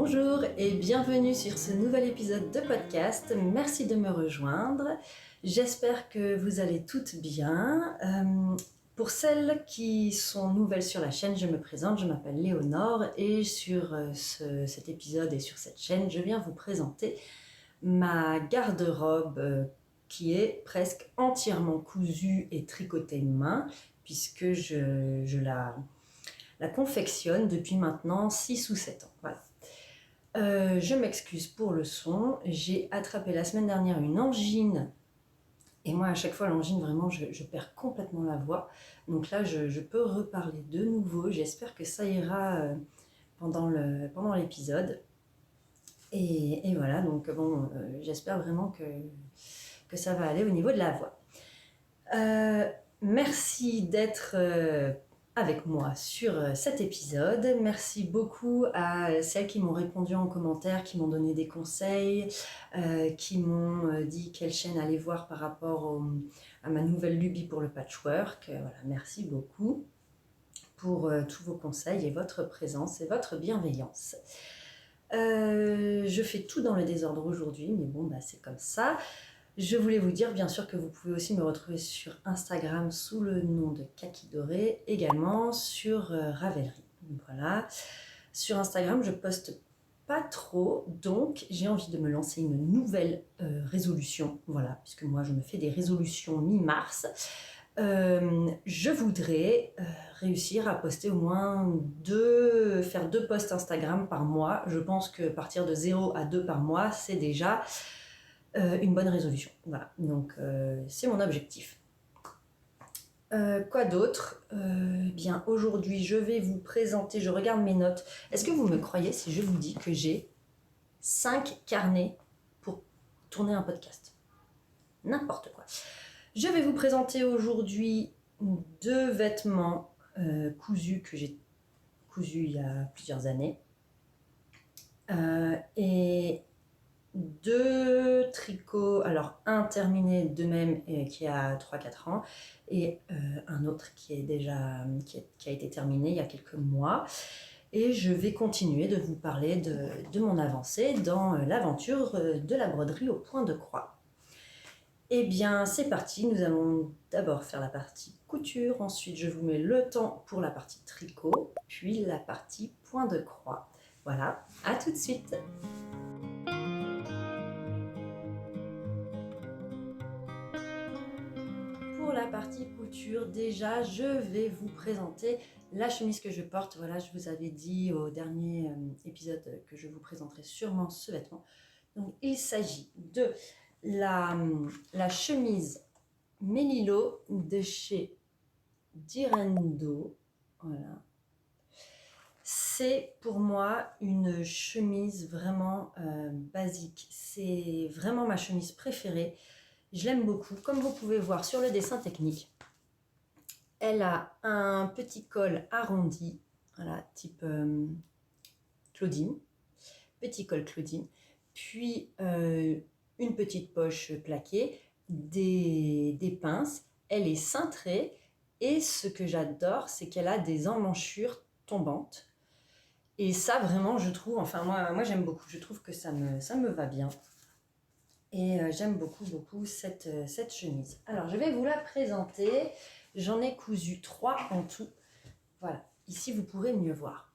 Bonjour et bienvenue sur ce nouvel épisode de podcast. Merci de me rejoindre. J'espère que vous allez toutes bien. Pour celles qui sont nouvelles sur la chaîne, je me présente, je m'appelle Léonore et sur cet épisode et sur cette chaîne, je viens vous présenter ma garde-robe qui est presque entièrement cousue et tricotée main puisque je la confectionne depuis maintenant 6 ou 7 ans. Voilà. Je m'excuse pour le son, j'ai attrapé la semaine dernière une angine et moi à chaque fois l'angine vraiment je perds complètement la voix, donc là je peux reparler de nouveau, j'espère que ça ira pendant l'épisode et voilà, donc bon, j'espère vraiment que ça va aller au niveau de la voix. Merci d'être avec moi sur cet épisode. Merci beaucoup à celles qui m'ont répondu en commentaire, qui m'ont donné des conseils, qui m'ont dit quelle chaîne aller voir par rapport à ma nouvelle lubie pour le patchwork. Voilà, merci beaucoup pour tous vos conseils et votre présence et votre bienveillance. Je fais tout dans le désordre aujourd'hui, mais bon, c'est comme ça. Je voulais vous dire bien sûr que vous pouvez aussi me retrouver sur Instagram sous le nom de Kaki Doré, également sur Ravelry. Voilà. Sur Instagram, je poste pas trop, donc j'ai envie de me lancer une nouvelle résolution. Voilà, puisque moi je me fais des résolutions mi-mars. Je voudrais réussir à poster au moins faire 2 posts Instagram par mois. Je pense que partir de 0 à 2 par mois, c'est déjà une bonne résolution. Voilà, donc c'est mon objectif. Quoi d'autre bien, aujourd'hui, je vais vous présenter, je regarde mes notes. Est-ce que vous me croyez si je vous dis que j'ai 5 carnets pour tourner un podcast? N'importe quoi. Je vais vous présenter aujourd'hui 2 vêtements cousus que j'ai cousus il y a plusieurs années. Et 2 tricots, alors un terminé de même qui a 3-4 ans et un autre qui a été terminé il y a quelques mois. Et je vais continuer de vous parler de mon avancée dans l'aventure de la broderie au point de croix. Eh bien, c'est parti, nous allons d'abord faire la partie couture, ensuite je vous mets le temps pour la partie tricot, puis la partie point de croix. Voilà, à tout de suite. Pour la partie couture, déjà, je vais vous présenter la chemise que je porte. Voilà, je vous avais dit au dernier épisode que je vous présenterai sûrement ce vêtement. Donc, il s'agit de la chemise Melilo de chez Direndo. Voilà. C'est pour moi une chemise vraiment basique. C'est vraiment ma chemise préférée. Je l'aime beaucoup. Comme vous pouvez voir sur le dessin technique, elle a un petit col arrondi, voilà, type Claudine, petit col Claudine, puis une petite poche plaquée, des pinces, elle est cintrée et ce que j'adore, c'est qu'elle a des emmanchures tombantes. Et ça, vraiment, je trouve, enfin moi j'aime beaucoup, je trouve que ça me va bien. Et j'aime beaucoup cette chemise. Alors, je vais vous la présenter. J'en ai cousu 3 en tout. Voilà, ici vous pourrez mieux voir.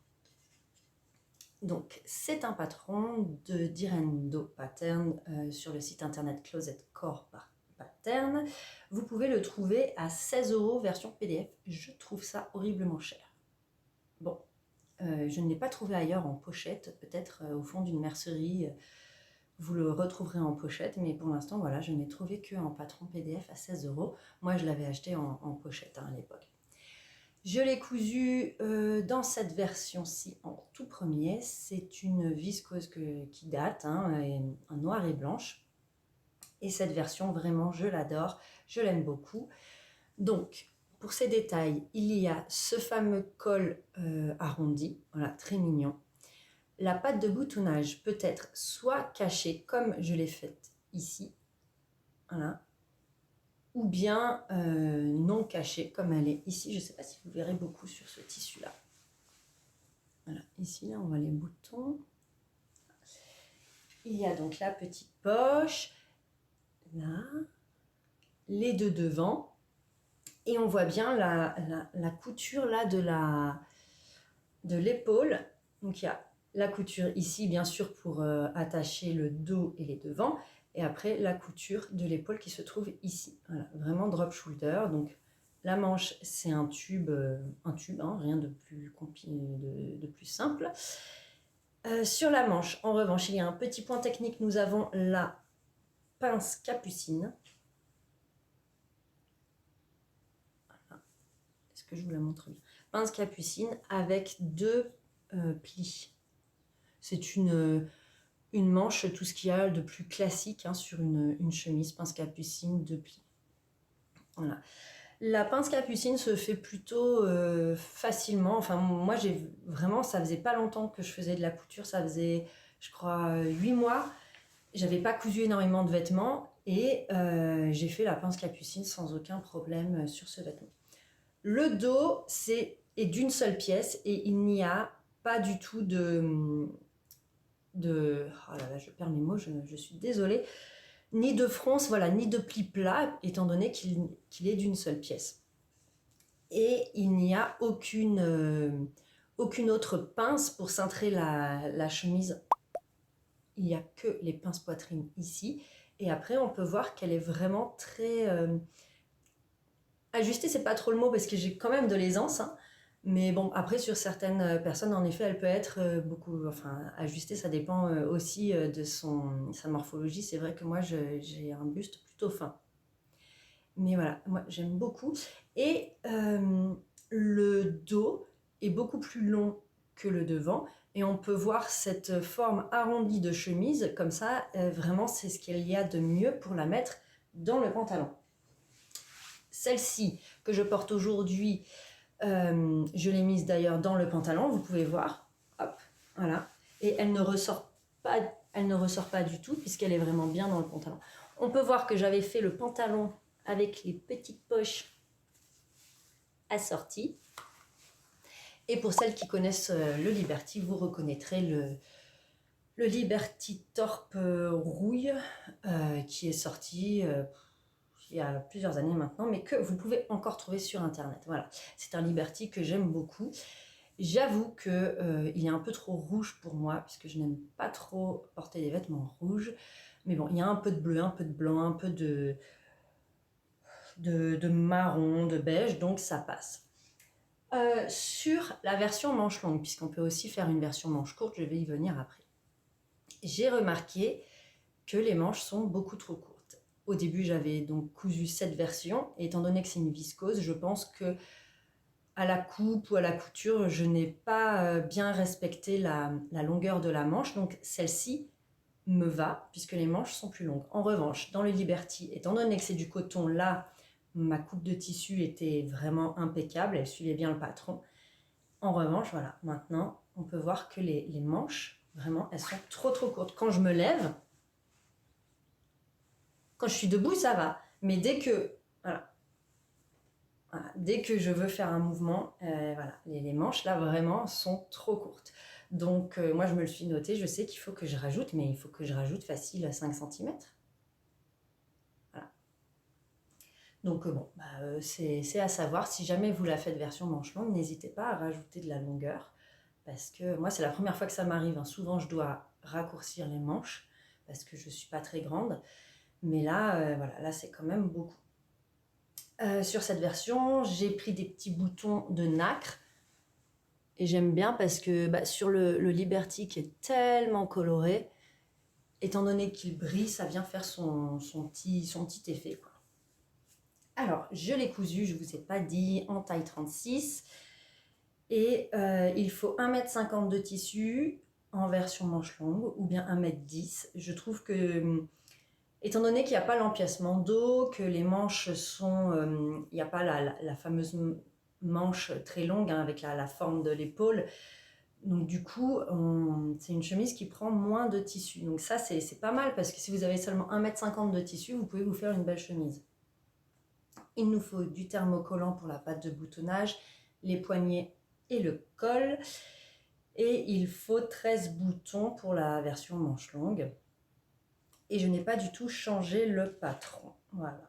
Donc, c'est un patron de Direndo Pattern sur le site internet Closet Core Pattern. Vous pouvez le trouver à 16 € version PDF. Je trouve ça horriblement cher. Bon, je ne l'ai pas trouvé ailleurs en pochette, peut-être au fond d'une mercerie. Vous le retrouverez en pochette, mais pour l'instant, voilà, je n'ai trouvé qu'en patron PDF à 16 €. Moi, je l'avais acheté en pochette à l'époque. Je l'ai cousu dans cette version-ci en tout premier. C'est une viscose qui date, en noir et blanche. Et cette version, vraiment, je l'adore, je l'aime beaucoup. Donc, pour ces détails, il y a ce fameux col arrondi, voilà, très mignon. La patte de boutonnage peut être soit cachée comme je l'ai faite ici, voilà, ou bien non cachée comme elle est ici. Je ne sais pas si vous verrez beaucoup sur ce tissu-là. Voilà, ici, là, on voit les boutons. Il y a donc la petite poche, là, les deux devant, et on voit bien la couture là de l'épaule. Donc il y a la couture ici, bien sûr, pour attacher le dos et les devants, et après la couture de l'épaule qui se trouve ici. Voilà, vraiment drop shoulder. Donc la manche, c'est un tube, hein, rien de plus de plus simple. Sur la manche, en revanche, il y a un petit point technique. Nous avons la pince capucine. Voilà. Est-ce que je vous la montre bien? Pince capucine avec deux plis. C'est une manche, tout ce qu'il y a de plus classique hein, sur une chemise, pince capucine, deux plis. Voilà. La pince capucine se fait plutôt facilement. Enfin, moi, ça faisait pas longtemps que je faisais de la couture. Ça faisait, je crois, 8 mois. J'avais pas cousu énormément de vêtements et j'ai fait la pince capucine sans aucun problème sur ce vêtement. Le dos, est d'une seule pièce et il n'y a pas du tout oh là là, je perds mes mots, je suis désolée, ni de fronce, voilà, ni de pli plat, étant donné qu'il est d'une seule pièce. Et il n'y a aucune autre pince pour cintrer la chemise. Il n'y a que les pinces poitrine ici. Et après, on peut voir qu'elle est vraiment très ajustée. C'est pas trop le mot parce que j'ai quand même de l'aisance. Hein. Mais bon, après, sur certaines personnes, en effet, elle peut être beaucoup... Enfin, ajustée, ça dépend aussi de sa morphologie. C'est vrai que moi, j'ai un buste plutôt fin. Mais voilà, moi, j'aime beaucoup. Et le dos est beaucoup plus long que le devant. Et on peut voir cette forme arrondie de chemise. Comme ça, vraiment, c'est ce qu'il y a de mieux pour la mettre dans le pantalon. Celle-ci que je porte aujourd'hui, je l'ai mise d'ailleurs dans le pantalon, vous pouvez voir. Hop, voilà. Et elle ne ressort pas du tout puisqu'elle est vraiment bien dans le pantalon. On peut voir que j'avais fait le pantalon avec les petites poches assorties. Et pour celles qui connaissent le Liberty, vous reconnaîtrez le Liberty Torp rouille qui est sorti il y a plusieurs années maintenant, mais que vous pouvez encore trouver sur internet. Voilà, c'est un Liberty que j'aime beaucoup. J'avoue qu'il est un peu trop rouge pour moi, puisque je n'aime pas trop porter des vêtements rouges. Mais bon, il y a un peu de bleu, un peu de blanc, un peu de marron, de beige, donc ça passe. Sur la version manche longue, puisqu'on peut aussi faire une version manche courte, je vais y venir après. J'ai remarqué que les manches sont beaucoup trop courtes. Au début, j'avais donc cousu cette version, et étant donné que c'est une viscose, je pense que à la coupe ou à la couture, je n'ai pas bien respecté la longueur de la manche, donc celle-ci me va, puisque les manches sont plus longues. En revanche, dans le Liberty, étant donné que c'est du coton, là, ma coupe de tissu était vraiment impeccable, elle suivait bien le patron. En revanche, voilà, maintenant, on peut voir que les manches, vraiment, elles sont trop courtes. Quand je me lève, quand je suis debout, ça va. Mais dès que, voilà, dès que je veux faire un mouvement, voilà, les manches, là, vraiment, sont trop courtes. Donc, moi, je me le suis noté, je sais qu'il faut que je rajoute, mais il faut que je rajoute facile 5 cm. Voilà. Donc, bon, c'est à savoir. Si jamais vous la faites version manche longue, n'hésitez pas à rajouter de la longueur. Parce que moi, c'est la première fois que ça m'arrive. Hein. Souvent, je dois raccourcir les manches parce que je ne suis pas très grande. Mais là, voilà, là, c'est quand même beaucoup. Sur cette version, j'ai pris des petits boutons de nacre. Et j'aime bien parce que sur le Liberty qui est tellement coloré, étant donné qu'il brille, ça vient faire son petit effet. Quoi. Alors, je l'ai cousu, je ne vous ai pas dit, en taille 36. Et il faut 1,50 m de tissu en version manche longue ou bien 1,10 m. Je trouve que, étant donné qu'il n'y a pas l'empiècement dos, que les manches sont... il n'y a pas la fameuse manche très longue hein, avec la forme de l'épaule. Donc du coup, c'est une chemise qui prend moins de tissu. Donc ça, c'est pas mal parce que si vous avez seulement 1,50 m de tissu, vous pouvez vous faire une belle chemise. Il nous faut du thermocollant pour la patte de boutonnage, les poignets et le col. Et il faut 13 boutons pour la version manche longue. et je n'ai pas du tout changé le patron. Voilà.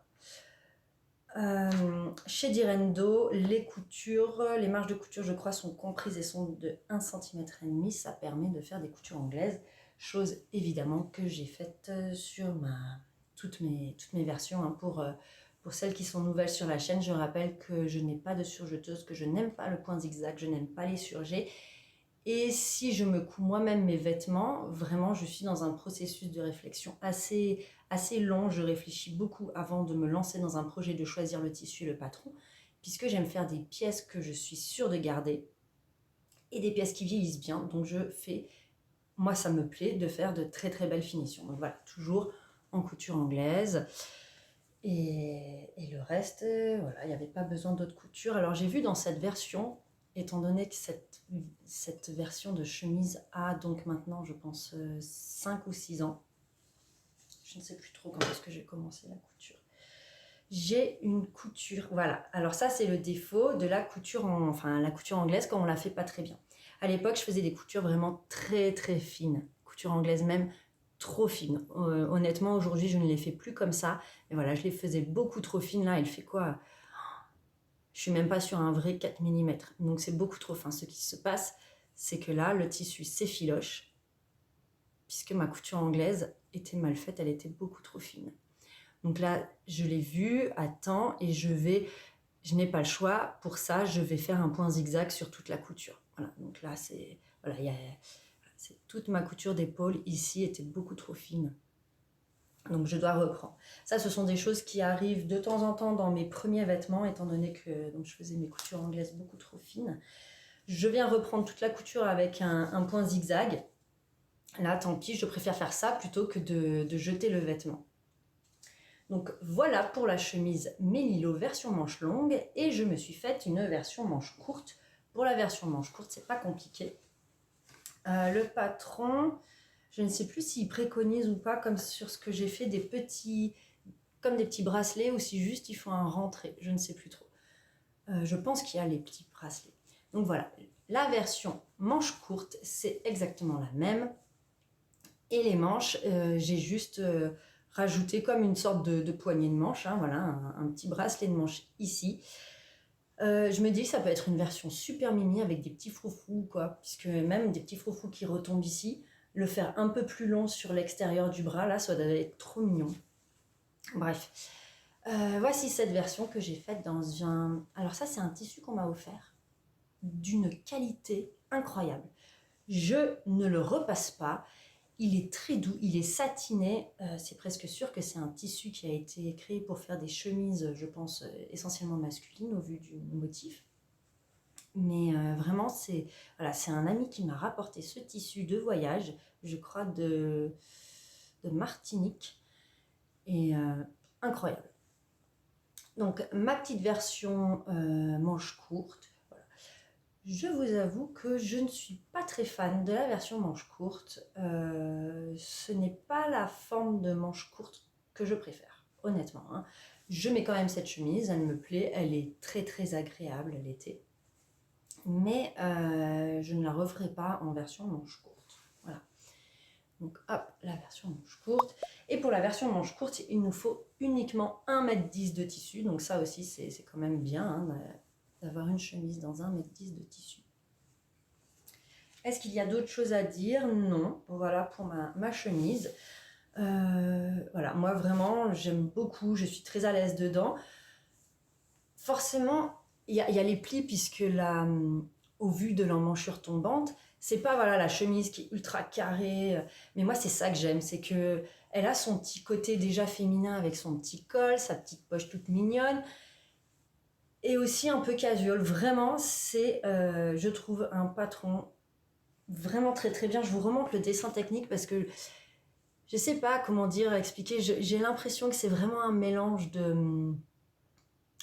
Chez Direndo, les coutures, les marges de couture, je crois, sont comprises et sont de 1,5 cm. Ça permet de faire des coutures anglaises, chose évidemment que j'ai faite sur toutes mes versions. Hein, pour celles qui sont nouvelles sur la chaîne, je rappelle que je n'ai pas de surjeteuse, que je n'aime pas le point zigzag, je n'aime pas les surjets. Et si je me couds moi-même mes vêtements, vraiment, je suis dans un processus de réflexion assez long. Je réfléchis beaucoup avant de me lancer dans un projet, de choisir le tissu et le patron, puisque j'aime faire des pièces que je suis sûre de garder et des pièces qui vieillissent bien. Donc moi ça me plaît de faire de très très belles finitions. Donc voilà, toujours en couture anglaise. Et le reste, voilà, il n'y avait pas besoin d'autres coutures. Alors j'ai vu dans cette version, étant donné que cette version de chemise a donc maintenant, je pense, 5 ou 6 ans. Je ne sais plus trop quand est-ce que j'ai commencé la couture. J'ai une couture, voilà. Alors ça, c'est le défaut de la couture, la couture anglaise quand on la fait pas très bien. À l'époque, je faisais des coutures vraiment très très fines. Couture anglaise même trop fine. Honnêtement, aujourd'hui, je ne les fais plus comme ça. Mais voilà, je les faisais beaucoup trop fines. Là, elle fait quoi? Je suis même pas sur un vrai 4 mm. Donc, c'est beaucoup trop fin. Ce qui se passe, c'est que là, le tissu s'effiloche. Puisque ma couture anglaise était mal faite, elle était beaucoup trop fine. Donc là, je l'ai vu à temps et je n'ai pas le choix. Pour ça, je vais faire un point zigzag sur toute la couture. Voilà, donc là, c'est toute ma couture d'épaule ici était beaucoup trop fine. Donc je dois reprendre. Ça, ce sont des choses qui arrivent de temps en temps dans mes premiers vêtements, étant donné que je faisais mes coutures anglaises beaucoup trop fines. Je viens reprendre toute la couture avec un point zigzag. Là, tant pis, je préfère faire ça plutôt que de jeter le vêtement. Donc voilà pour la chemise Mélilo version manche longue, et je me suis faite une version manche courte. Pour la version manche courte, c'est pas compliqué. Le patron, je ne sais plus s'il préconise ou pas, comme sur ce que j'ai fait, comme des petits bracelets, ou si juste il faut un rentré, je ne sais plus trop. Je pense qu'il y a les petits bracelets. Donc voilà, la version manche courte, c'est exactement la même. Et les manches, j'ai juste rajouté comme une sorte de poignée de manche, hein, voilà, un petit bracelet de manche ici. Je me dis que ça peut être une version super mimi avec des petits froufrous, quoi, puisque même des petits froufrous qui retombent ici, le faire un peu plus long sur l'extérieur du bras, là, ça doit être trop mignon. Bref, voici cette version que j'ai faite dans un... Alors ça, c'est un tissu qu'on m'a offert, d'une qualité incroyable. Je ne le repasse pas. Il est très doux, il est satiné, c'est presque sûr que c'est un tissu qui a été créé pour faire des chemises, je pense, essentiellement masculines au vu du motif. Mais vraiment, c'est un ami qui m'a rapporté ce tissu de voyage, je crois de Martinique, et incroyable. Donc ma petite version manche courte. Je vous avoue que je ne suis pas très fan de la version manche courte. Ce n'est pas la forme de manche courte que je préfère, honnêtement. Hein. Je mets quand même cette chemise, elle me plaît, elle est très très agréable l'été. Mais je ne la referai pas en version manche courte. Voilà. Donc hop, la version manche courte. Et pour la version manche courte, il nous faut uniquement 1,10 m de tissu. Donc ça aussi, c'est quand même bien, hein, d'avoir une chemise dans 1,10 m de tissu. Est-ce qu'il y a d'autres choses à dire? Non. Voilà pour ma chemise. Voilà, moi vraiment, j'aime beaucoup, je suis très à l'aise dedans. Forcément, il y a les plis, puisque au vu de l'emmanchure tombante, c'est pas la chemise qui est ultra carrée. Mais moi, c'est ça que j'aime, c'est que elle a son petit côté déjà féminin avec son petit col, sa petite poche toute mignonne. Et aussi un peu casual. Vraiment, c'est, je trouve, un patron vraiment très très bien. Je vous remonte le dessin technique parce que je sais pas comment expliquer. J'ai l'impression que c'est vraiment un mélange de...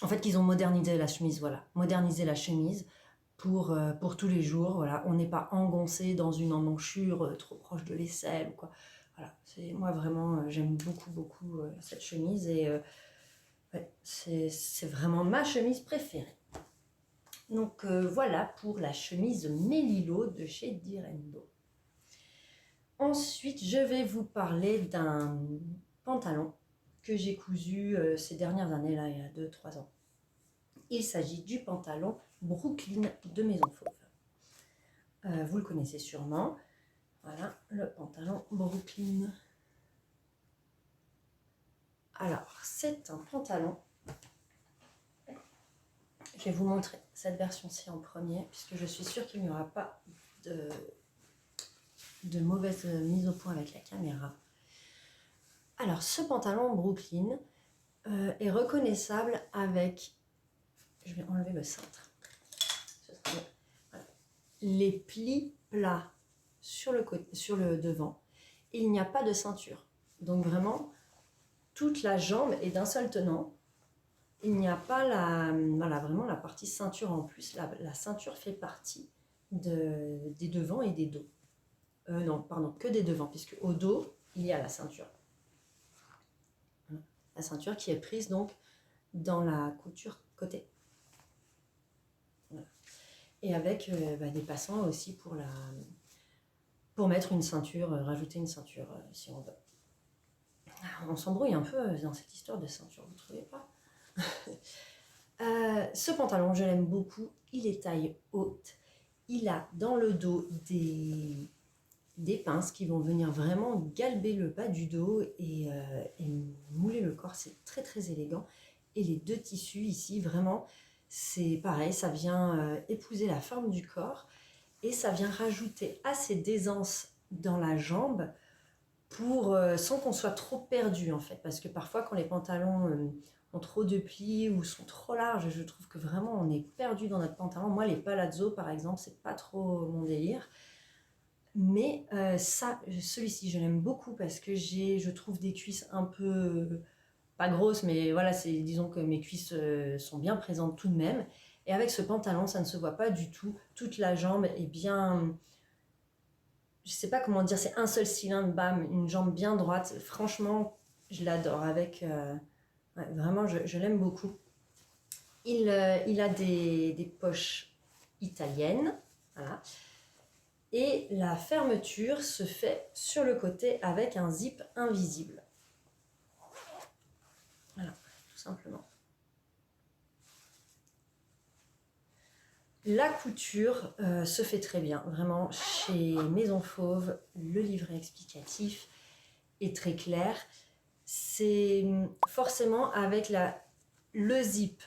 En fait, qu'ils ont modernisé la chemise, voilà. Modernisé la chemise pour tous les jours, voilà. On n'est pas engoncé dans une emmanchure trop proche de l'aisselle ou quoi. Voilà. Moi, vraiment, j'aime beaucoup, beaucoup cette chemise et ouais, c'est vraiment ma chemise préférée. Donc voilà pour la chemise Mélilo de chez Direndo. Ensuite, je vais vous parler d'un pantalon que j'ai cousu ces dernières années, là, il y a 2-3 ans. Il s'agit du pantalon Brooklyn de Maison Fauve. Vous le connaissez sûrement. Voilà, le pantalon Brooklyn. Alors, c'est un pantalon. Je vais vous montrer cette version-ci en premier, puisque je suis sûre qu'il n'y aura pas de mauvaise mise au point avec la caméra. Alors, ce pantalon Brooklyn est reconnaissable avec... Je vais enlever le cintre. Voilà. Les plis plats sur le devant. Il n'y a pas de ceinture. Donc vraiment, toute la jambe est d'un seul tenant. Il n'y a pas vraiment la partie ceinture en plus. La ceinture fait partie des devants et des dos. Non, pardon, que des devants, puisque au dos, il y a la ceinture. La ceinture qui est prise donc dans la couture côté. Voilà. Et avec des passants aussi pour mettre une ceinture, rajouter une ceinture si on veut. On s'embrouille un peu dans cette histoire de ceinture, vous ne trouvez pas? Ce pantalon, je l'aime beaucoup. Il est taille haute. Il a dans le dos des pinces qui vont venir vraiment galber le bas du dos et mouler le corps. C'est très très élégant. Et les deux tissus ici, vraiment, c'est pareil. Ça vient épouser la forme du corps et ça vient rajouter assez d'aisance dans la jambe sans qu'on soit trop perdu en fait. Parce que parfois quand les pantalons ont trop de plis ou sont trop larges, je trouve que vraiment on est perdu dans notre pantalon. Moi les palazzo par exemple, c'est pas trop mon délire. Mais celui-ci je l'aime beaucoup parce que je trouve des cuisses un peu, pas grosses, mais voilà, disons que mes cuisses sont bien présentes tout de même. Et avec ce pantalon, ça ne se voit pas du tout. Toute la jambe est bien, je sais pas comment dire, c'est un seul cylindre, bam, une jambe bien droite. Franchement, je l'adore. Vraiment, je l'aime beaucoup. Il a des poches italiennes, voilà. Et la fermeture se fait sur le côté avec un zip invisible. Voilà, tout simplement. La couture se fait très bien, vraiment chez Maison Fauve, le livret explicatif est très clair. C'est forcément avec le zip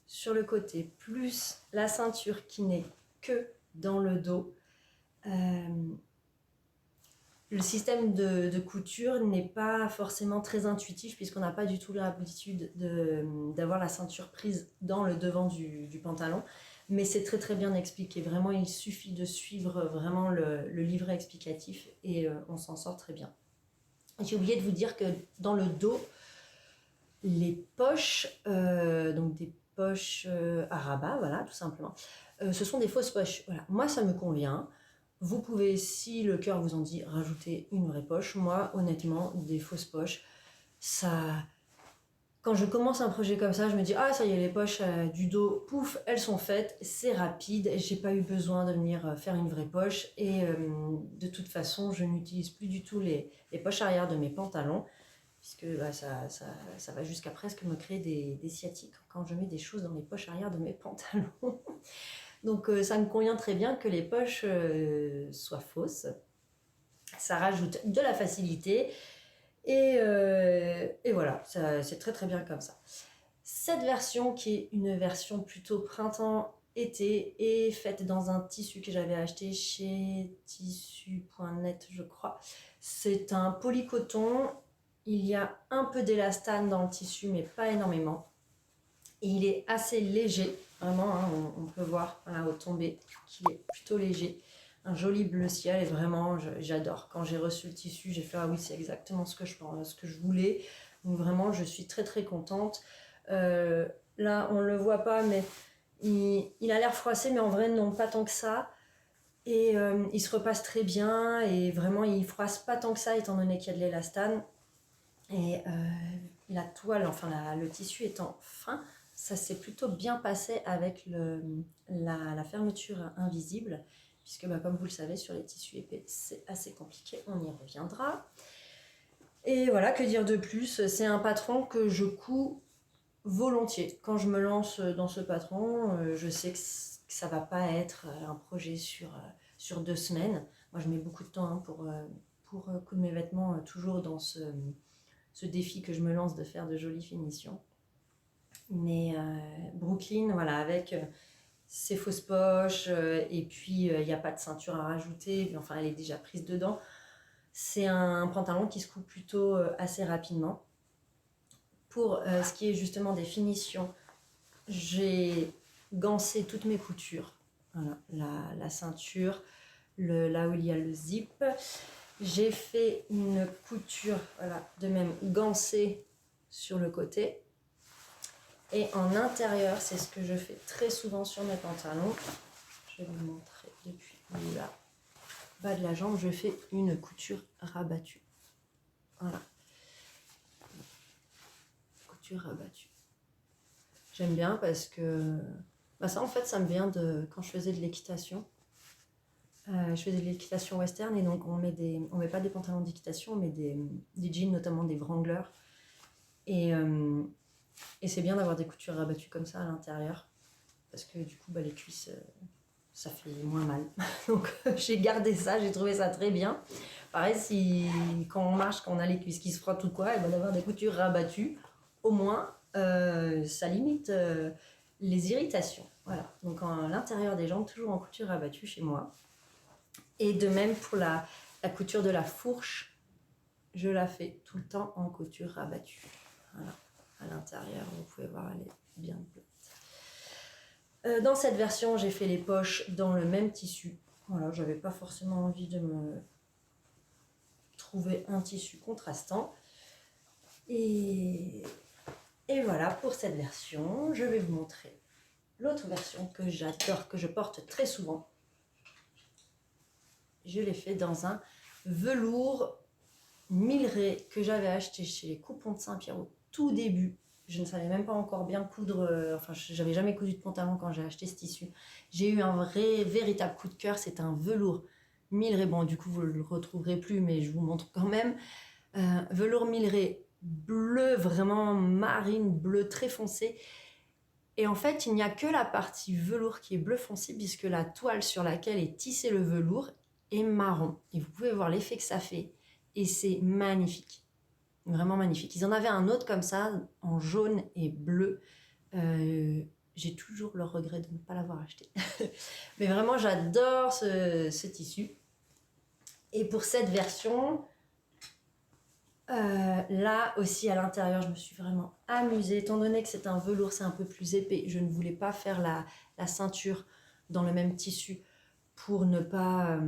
sur le côté, plus la ceinture qui n'est que dans le dos. Le système de couture n'est pas forcément très intuitif puisqu'on n'a pas du tout l'habitude d'avoir la ceinture prise dans le devant du pantalon. Mais c'est très très bien expliqué. Vraiment, il suffit de suivre vraiment le livret explicatif et on s'en sort très bien. J'ai oublié de vous dire que dans le dos, les poches, donc des poches à rabat, voilà, tout simplement, ce sont des fausses poches. Voilà. Moi, ça me convient. Vous pouvez, si le cœur vous en dit, rajouter une vraie poche. Moi, honnêtement, des fausses poches, quand je commence un projet comme ça, je me dis, ah, ça y est, les poches du dos, pouf, elles sont faites, c'est rapide, j'ai pas eu besoin de venir faire une vraie poche. Et de toute façon, je n'utilise plus du tout les poches arrière de mes pantalons, puisque ça va jusqu'à presque me créer des sciatiques quand je mets des choses dans les poches arrière de mes pantalons. Donc ça me convient très bien que les poches soient fausses. Ça rajoute de la facilité et voilà, c'est très très bien comme ça. Cette version qui est une version plutôt printemps-été est faite dans un tissu que j'avais acheté chez tissu.net je crois. C'est un polycoton, il y a un peu d'élastane dans le tissu mais pas énormément. Et il est assez léger, vraiment, hein, on peut voir voilà, au tombé qu'il est plutôt léger. Un joli bleu ciel et vraiment j'adore. Quand j'ai reçu le tissu, j'ai fait ah oui, c'est exactement ce que je voulais. Donc vraiment, je suis très très contente. Là, on ne le voit pas, mais il a l'air froissé, mais en vrai, non, pas tant que ça. Et il se repasse très bien et vraiment, il froisse pas tant que ça étant donné qu'il y a de l'élastane. Et la toile, enfin le tissu étant fin, ça s'est plutôt bien passé avec la fermeture invisible, puisque comme vous le savez, sur les tissus épais, c'est assez compliqué, on y reviendra. Et voilà, que dire de plus? C'est un patron que je couds volontiers. Quand je me lance dans ce patron, je sais que ça va pas être un projet sur 2 semaines. Moi, je mets beaucoup de temps pour coudre mes vêtements, toujours dans ce défi que je me lance de faire de jolies finitions. Mais Brooklyn, voilà, avec ses fausses poches, et puis il n'y a pas de ceinture à rajouter, enfin elle est déjà prise dedans. C'est un pantalon qui se coupe plutôt assez rapidement. Pour ce qui est justement des finitions, j'ai gancé toutes mes coutures. Voilà, la ceinture, là où il y a le zip. J'ai fait une couture, voilà, de même gancée sur le côté. Et en intérieur, c'est ce que je fais très souvent sur mes pantalons. Je vais vous montrer depuis là, bas de la jambe, je fais une couture rabattue. Voilà. Couture rabattue. J'aime bien parce que ça, en fait, ça me vient de quand je faisais de l'équitation. Je faisais de l'équitation western et donc on met pas des pantalons d'équitation, on met des jeans, notamment des Wrangler. Et c'est bien d'avoir des coutures rabattues comme ça à l'intérieur parce que du coup les cuisses ça fait moins mal. Donc j'ai gardé ça, j'ai trouvé ça très bien. Pareil, quand on marche, quand on a les cuisses qui se frottent ou quoi, et d'avoir des coutures rabattues, au moins ça limite les irritations. Voilà, donc à l'intérieur des jambes, toujours en couture rabattue chez moi. Et de même pour la couture de la fourche, je la fais tout le temps en couture rabattue. Voilà, à l'intérieur, vous pouvez voir, elle est bien plate. Dans cette version, j'ai fait les poches dans le même tissu. Voilà, j'avais pas forcément envie de me trouver un tissu contrastant. Et voilà pour cette version. Je vais vous montrer l'autre version que j'adore, que je porte très souvent. Je l'ai fait dans un velours Milray que j'avais acheté chez les Coupons de Saint-Pierre au tout début. Je ne savais même pas encore bien coudre, j'avais jamais cousu de pantalon quand j'ai acheté ce tissu. J'ai eu un véritable coup de cœur, c'est un velours Milray. Bon, du coup, vous ne le retrouverez plus, mais je vous montre quand même. Velours Milray bleu, vraiment marine, bleu très foncé. Et en fait, il n'y a que la partie velours qui est bleu foncé, puisque la toile sur laquelle est tissé le velours est marron. Et vous pouvez voir l'effet que ça fait. Et c'est magnifique. Vraiment magnifique. Ils en avaient un autre comme ça, en jaune et bleu. J'ai toujours le regret de ne pas l'avoir acheté. Mais vraiment, j'adore ce tissu. Et pour cette version, là aussi à l'intérieur, je me suis vraiment amusée. Étant donné que c'est un velours, c'est un peu plus épais. Je ne voulais pas faire la ceinture dans le même tissu pour ne pas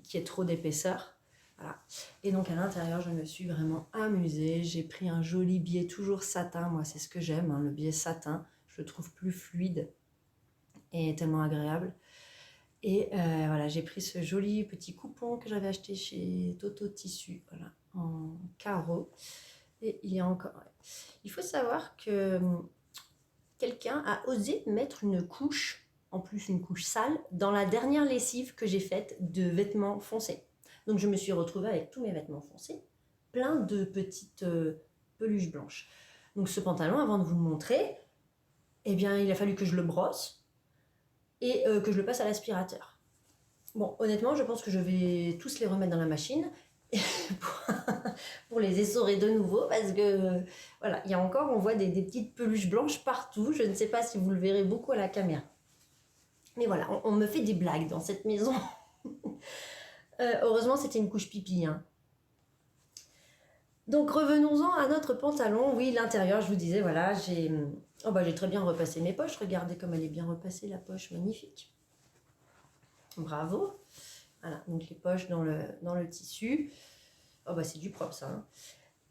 qu'il y ait trop d'épaisseur. Voilà. Et donc à l'intérieur, je me suis vraiment amusée. J'ai pris un joli biais, toujours satin. Moi, c'est ce que j'aime, le biais satin. Je le trouve plus fluide et tellement agréable. Et voilà, j'ai pris ce joli petit coupon que j'avais acheté chez Toto Tissu, voilà, en carreau. Et il y a encore... Il faut savoir que quelqu'un a osé mettre une couche, en plus une couche sale, dans la dernière lessive que j'ai faite de vêtements foncés. Donc je me suis retrouvée avec tous mes vêtements foncés, plein de petites peluches blanches. Donc ce pantalon, avant de vous le montrer, eh bien il a fallu que je le brosse et que je le passe à l'aspirateur. Bon, honnêtement, je pense que je vais tous les remettre dans la machine pour les essorer de nouveau, parce que voilà, il y a encore, on voit des petites peluches blanches partout. Je ne sais pas si vous le verrez beaucoup à la caméra. Mais voilà, on me fait des blagues dans cette maison. Heureusement, c'était une couche pipi. Donc revenons-en à notre pantalon. Oui, l'intérieur, je vous disais, voilà, j'ai très bien repassé mes poches. Regardez comme elle est bien repassée, la poche, magnifique. Bravo. Voilà, donc les poches dans le tissu. C'est du propre ça.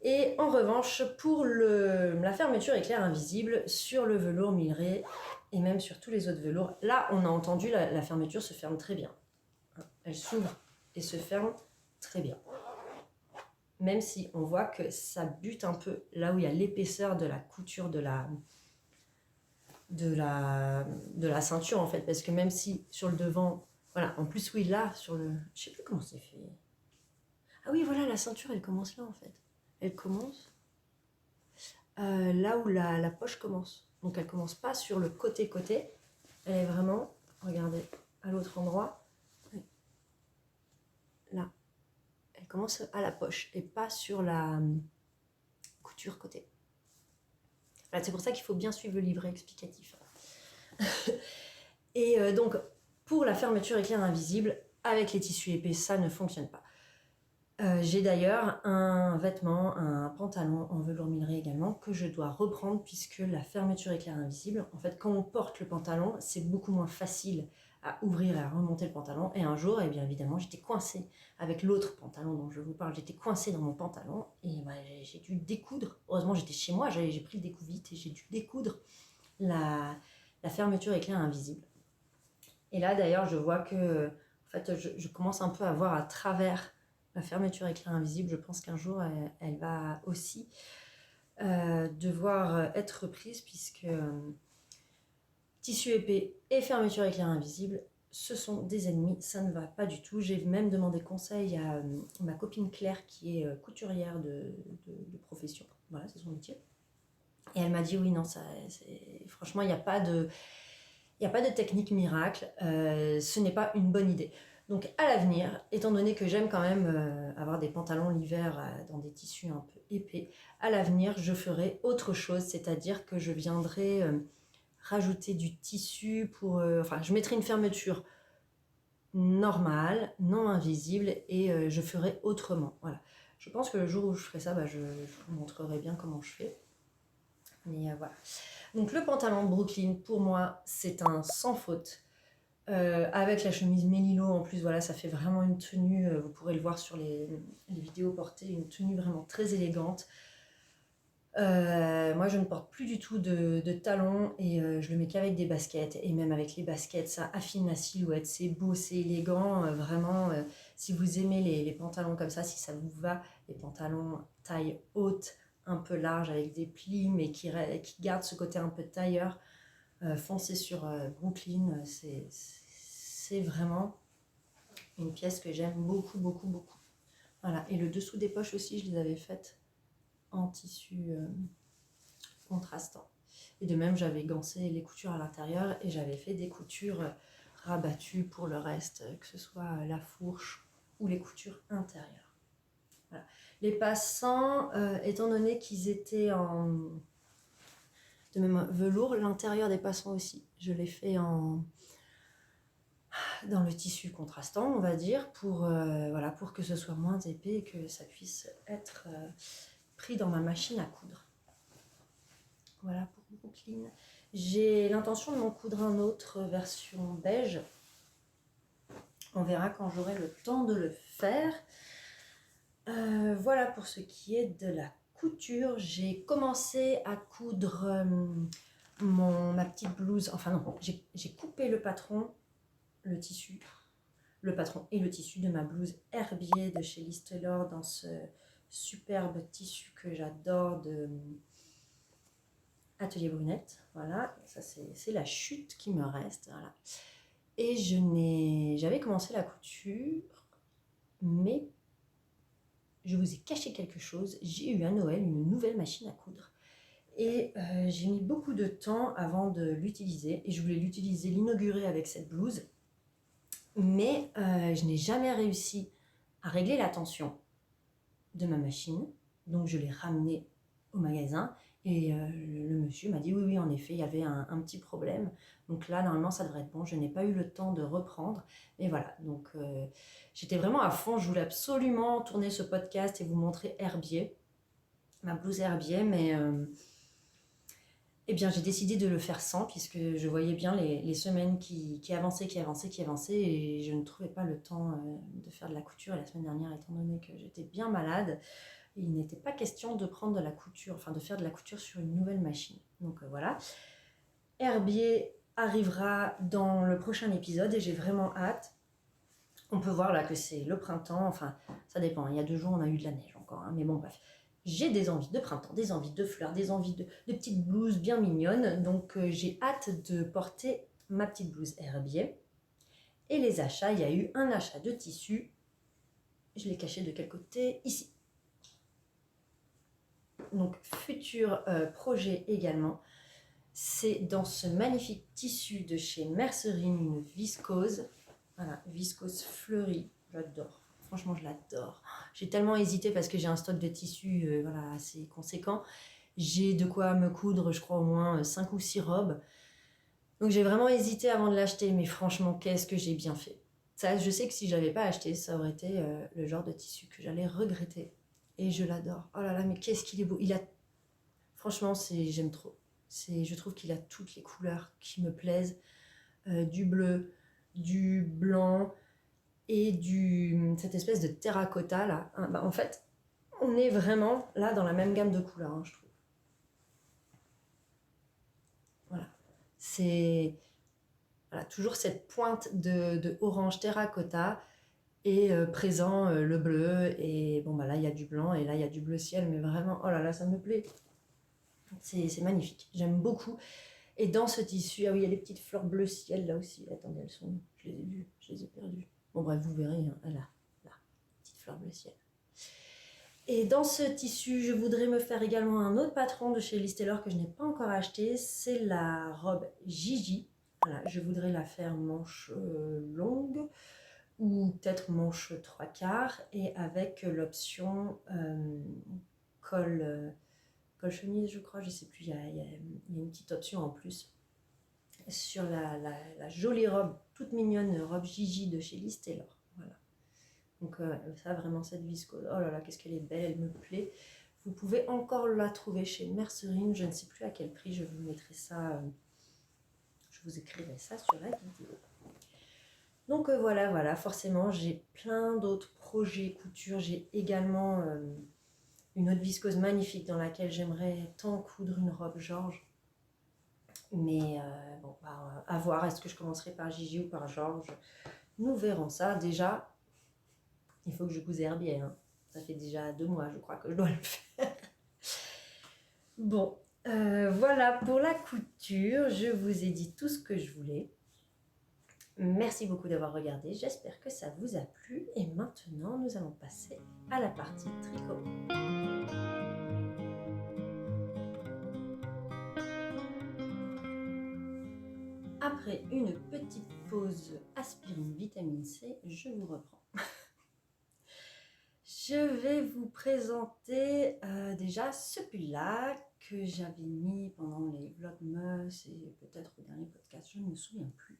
Et en revanche, pour la fermeture éclair invisible sur le velours Milray et même sur tous les autres velours, là on a entendu la fermeture se ferme très bien. Elle s'ouvre et se ferme très bien. Même si on voit que ça bute un peu là où il y a l'épaisseur de la couture de la ceinture en fait, parce que même si sur le devant, Voilà, en plus, oui, là, sur le... Je sais plus comment c'est fait. Ah oui, voilà, la ceinture, elle commence là, en fait. Elle commence là où la poche commence. Donc, elle commence pas sur le côté-côté. Elle est vraiment, regardez, à l'autre endroit. Là. Elle commence à la poche et pas sur la couture côté. Voilà, c'est pour ça qu'il faut bien suivre le livret explicatif. Et donc, pour la fermeture éclair invisible, avec les tissus épais, ça ne fonctionne pas. J'ai d'ailleurs un vêtement, un pantalon en velours minerai également, que je dois reprendre puisque la fermeture éclair invisible, en fait, quand on porte le pantalon, c'est beaucoup moins facile à ouvrir et à remonter le pantalon. Et un jour, eh bien évidemment, j'étais coincée avec l'autre pantalon dont je vous parle. J'étais coincée dans mon pantalon et bah, j'ai dû découdre. Heureusement, j'étais chez moi, j'ai pris le découpe vite et j'ai dû découdre la fermeture éclair invisible. Et là, d'ailleurs, je vois que en fait, je commence un peu à voir à travers la fermeture éclair invisible. Je pense qu'un jour, elle va aussi devoir être reprise puisque tissu épais et fermeture éclair invisible, ce sont des ennemis, ça ne va pas du tout. J'ai même demandé conseil à ma copine Claire qui est couturière de profession. Voilà, c'est son métier. Et elle m'a dit oui, non, franchement, il n'y a pas de technique miracle, ce n'est pas une bonne idée. Donc à l'avenir, étant donné que j'aime quand même avoir des pantalons l'hiver dans des tissus un peu épais, à l'avenir je ferai autre chose, c'est-à-dire que je viendrai rajouter du tissu pour... enfin, je mettrai une fermeture normale, non invisible, et je ferai autrement. Voilà. Je pense que le jour où je ferai ça, bah, je vous montrerai bien comment je fais. Mais voilà. Donc le pantalon Brooklyn, pour moi, c'est un sans faute. Avec la chemise Mélilo, en plus, voilà, ça fait vraiment une tenue, vous pourrez le voir sur les vidéos portées, une tenue vraiment très élégante. Moi, je ne porte plus du tout de talons et je le mets qu'avec des baskets. Et même avec les baskets, ça affine la silhouette. C'est beau, c'est élégant. Vraiment, si vous aimez les pantalons comme ça, si ça vous va, les pantalons taille haute, un peu large, avec des plis, mais qui gardent ce côté un peu tailleur, foncez sur Brooklyn. C'est vraiment une pièce que j'aime beaucoup, beaucoup, beaucoup. Voilà. Et le dessous des poches aussi, je les avais faites en tissu contrastant. Et de même, j'avais gancé les coutures à l'intérieur et j'avais fait des coutures rabattues pour le reste, que ce soit la fourche ou les coutures intérieures. Voilà. Les passants, étant donné qu'ils étaient en de même velours, l'intérieur des passants aussi, je l'ai fait dans le tissu contrastant, on va dire, pour, voilà, pour que ce soit moins épais et que ça puisse être pris dans ma machine à coudre. Voilà pour Brooklyn. J'ai l'intention de m'en coudre un autre version beige. On verra quand j'aurai le temps de le faire. Voilà pour ce qui est de la couture. J'ai commencé à coudre ma petite blouse. Enfin non, j'ai coupé le patron, le tissu. Le patron et le tissu de ma blouse Herbier de chez Liz Taylor dans ce superbe tissu que j'adore de Atelier Brunette. Voilà, ça c'est la chute qui me reste. Voilà. Et j'avais commencé la couture, mais je vous ai caché quelque chose. J'ai eu à Noël une nouvelle machine à coudre. Et j'ai mis beaucoup de temps avant de l'utiliser. Et je voulais l'inaugurer avec cette blouse. Mais je n'ai jamais réussi à régler la tension de ma machine. Donc je l'ai ramenée au magasin. Et le monsieur m'a dit oui, en effet, il y avait un petit problème. Donc là, normalement, ça devrait être bon. Je n'ai pas eu le temps de reprendre. Et voilà, donc j'étais vraiment à fond. Je voulais absolument tourner ce podcast et vous montrer Herbier, ma blouse Herbier. Mais eh bien, j'ai décidé de le faire sans, puisque je voyais bien les semaines qui avançaient. Et je ne trouvais pas le temps de faire de la couture. Et la semaine dernière, étant donné que j'étais bien malade, il n'était pas question de prendre de la couture, enfin de faire de la couture sur une nouvelle machine. Donc voilà. Herbier arrivera dans le prochain épisode et j'ai vraiment hâte. On peut voir là que c'est le printemps, enfin ça dépend, il y a 2 jours on a eu de la neige encore, hein, mais bon bref. J'ai des envies de printemps, des envies de fleurs, des envies de petites blouses bien mignonnes, donc j'ai hâte de porter ma petite blouse Herbier. Et les achats, il y a eu un achat de tissu. Je l'ai caché de quel côté? Ici. Donc, futur projet également. C'est dans ce magnifique tissu de chez Mercerine, une viscose. Voilà, viscose fleurie. J'adore. Franchement, je l'adore. J'ai tellement hésité parce que j'ai un stock de tissu voilà, assez conséquent. J'ai de quoi me coudre, je crois, au moins 5 ou 6 robes. Donc j'ai vraiment hésité avant de l'acheter, mais franchement, qu'est-ce que j'ai bien fait. Ça, je sais que si je l'avais pas acheté, ça aurait été le genre de tissu que j'allais regretter. Et je l'adore. Oh là là, mais qu'est-ce qu'il est beau. Franchement, j'aime trop. Je trouve qu'il a toutes les couleurs qui me plaisent. Du bleu, du blanc et cette espèce de terracotta là. En fait, on est vraiment là dans la même gamme de couleurs, hein, je trouve. Voilà. C'est voilà, toujours cette pointe de orange terracotta et présent le bleu. Et bon, bah là, il y a du blanc et là, il y a du bleu ciel. Mais vraiment, oh là là, ça me plaît. C'est magnifique. J'aime beaucoup. Et dans ce tissu, ah oui, il y a des petites fleurs bleu ciel là aussi. Attendez, elles sont où? Je les ai vues, je les ai perdues. Bon, bref, vous verrez. Hein. Ah là, petite fleur bleu ciel. Et dans ce tissu, je voudrais me faire également un autre patron de chez Liz Taylor que je n'ai pas encore acheté. C'est la robe Gigi. Voilà, je voudrais la faire manche longue ou peut-être manche 3/4 et avec l'option col, col chemise, je crois, je sais plus, il y a une petite option en plus sur la jolie robe, toute mignonne robe Gigi de chez Liz Taylor. Voilà. Donc ça, vraiment, cette viscose, oh là là, qu'est-ce qu'elle est belle, elle me plaît. Vous pouvez encore la trouver chez Mercerine, je ne sais plus à quel prix, je vous mettrai ça, je vous écrirai ça sur la vidéo. Donc voilà, forcément, j'ai plein d'autres projets couture. J'ai également une autre viscose magnifique dans laquelle j'aimerais tant coudre une robe Georges. Mais bon, bah, à voir, est-ce que je commencerai par Gigi ou par Georges? Nous verrons ça. Déjà, il faut que je couse herbier. Hein. Ça fait déjà 2 mois, je crois, que je dois le faire. Bon, voilà pour la couture. Je vous ai dit tout ce que je voulais. Merci beaucoup d'avoir regardé, j'espère que ça vous a plu et maintenant nous allons passer à la partie tricot. Après une petite pause aspirine vitamine C, je vous reprends. Je vais vous présenter déjà ce pull-là que j'avais mis pendant les vlogmas et peut-être au dernier podcast, je ne me souviens plus.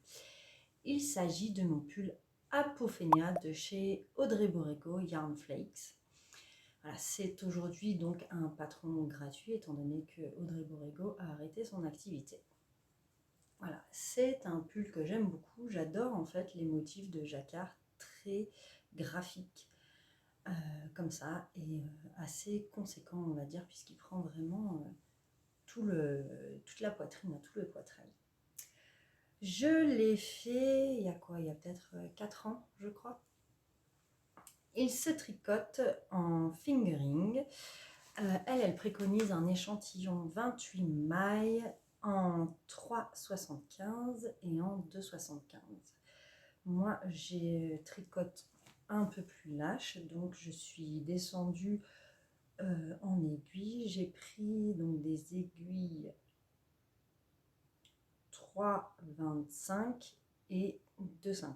Il s'agit de mon pull Apophenia de chez Audrey Borrego Yarn Flakes. Voilà, c'est aujourd'hui donc un patron gratuit étant donné que Audrey Borrego a arrêté son activité. Voilà, c'est un pull que j'aime beaucoup. J'adore en fait les motifs de jacquard très graphiques comme ça et assez conséquent on va dire puisqu'il prend vraiment toute la poitrine, tout le poitrail. Je l'ai fait il y a quoi? Il y a peut-être 4 ans, je crois. Il se tricote en fingering. Elle préconise un échantillon 28 mailles en 3,75 et en 2,75. Moi, j'ai tricote un peu plus lâche, donc je suis descendue en aiguille. J'ai pris donc des aiguilles 3,25 et 2,50.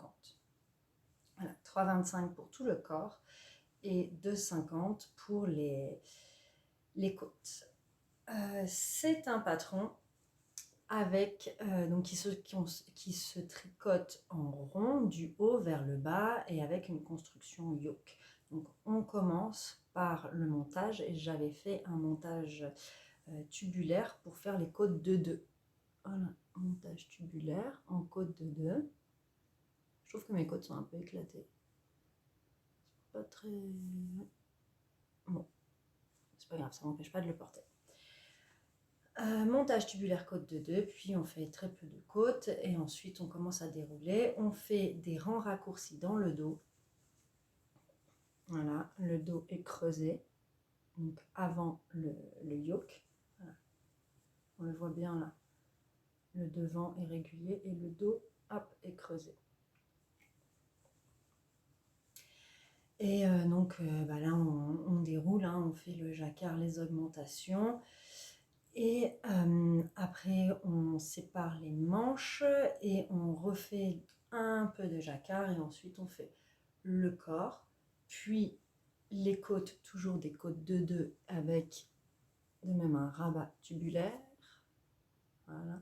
Voilà, 3,25 pour tout le corps et 2,50 pour les côtes. C'est un patron avec donc qui se tricote en rond du haut vers le bas et avec une construction yoke. Donc on commence par le montage et j'avais fait un montage tubulaire pour faire les côtes de 2. Voilà, montage tubulaire en côte de 2. Je trouve que mes côtes sont un peu éclatées. C'est pas très... Bon, c'est pas grave, ça m'empêche pas de le porter. Montage tubulaire côte de 2, puis on fait très peu de côtes et ensuite on commence à dérouler. On fait des rangs raccourcis dans le dos. Voilà, le dos est creusé, donc avant le yoke. Voilà. On le voit bien là. Le devant est régulier et le dos, hop, est creusé. Et donc là, on déroule, hein, on fait le jacquard, les augmentations. Et après, on sépare les manches et on refait un peu de jacquard. Et ensuite, on fait le corps, puis les côtes, toujours des côtes de 2 avec de même un rabat tubulaire. Voilà.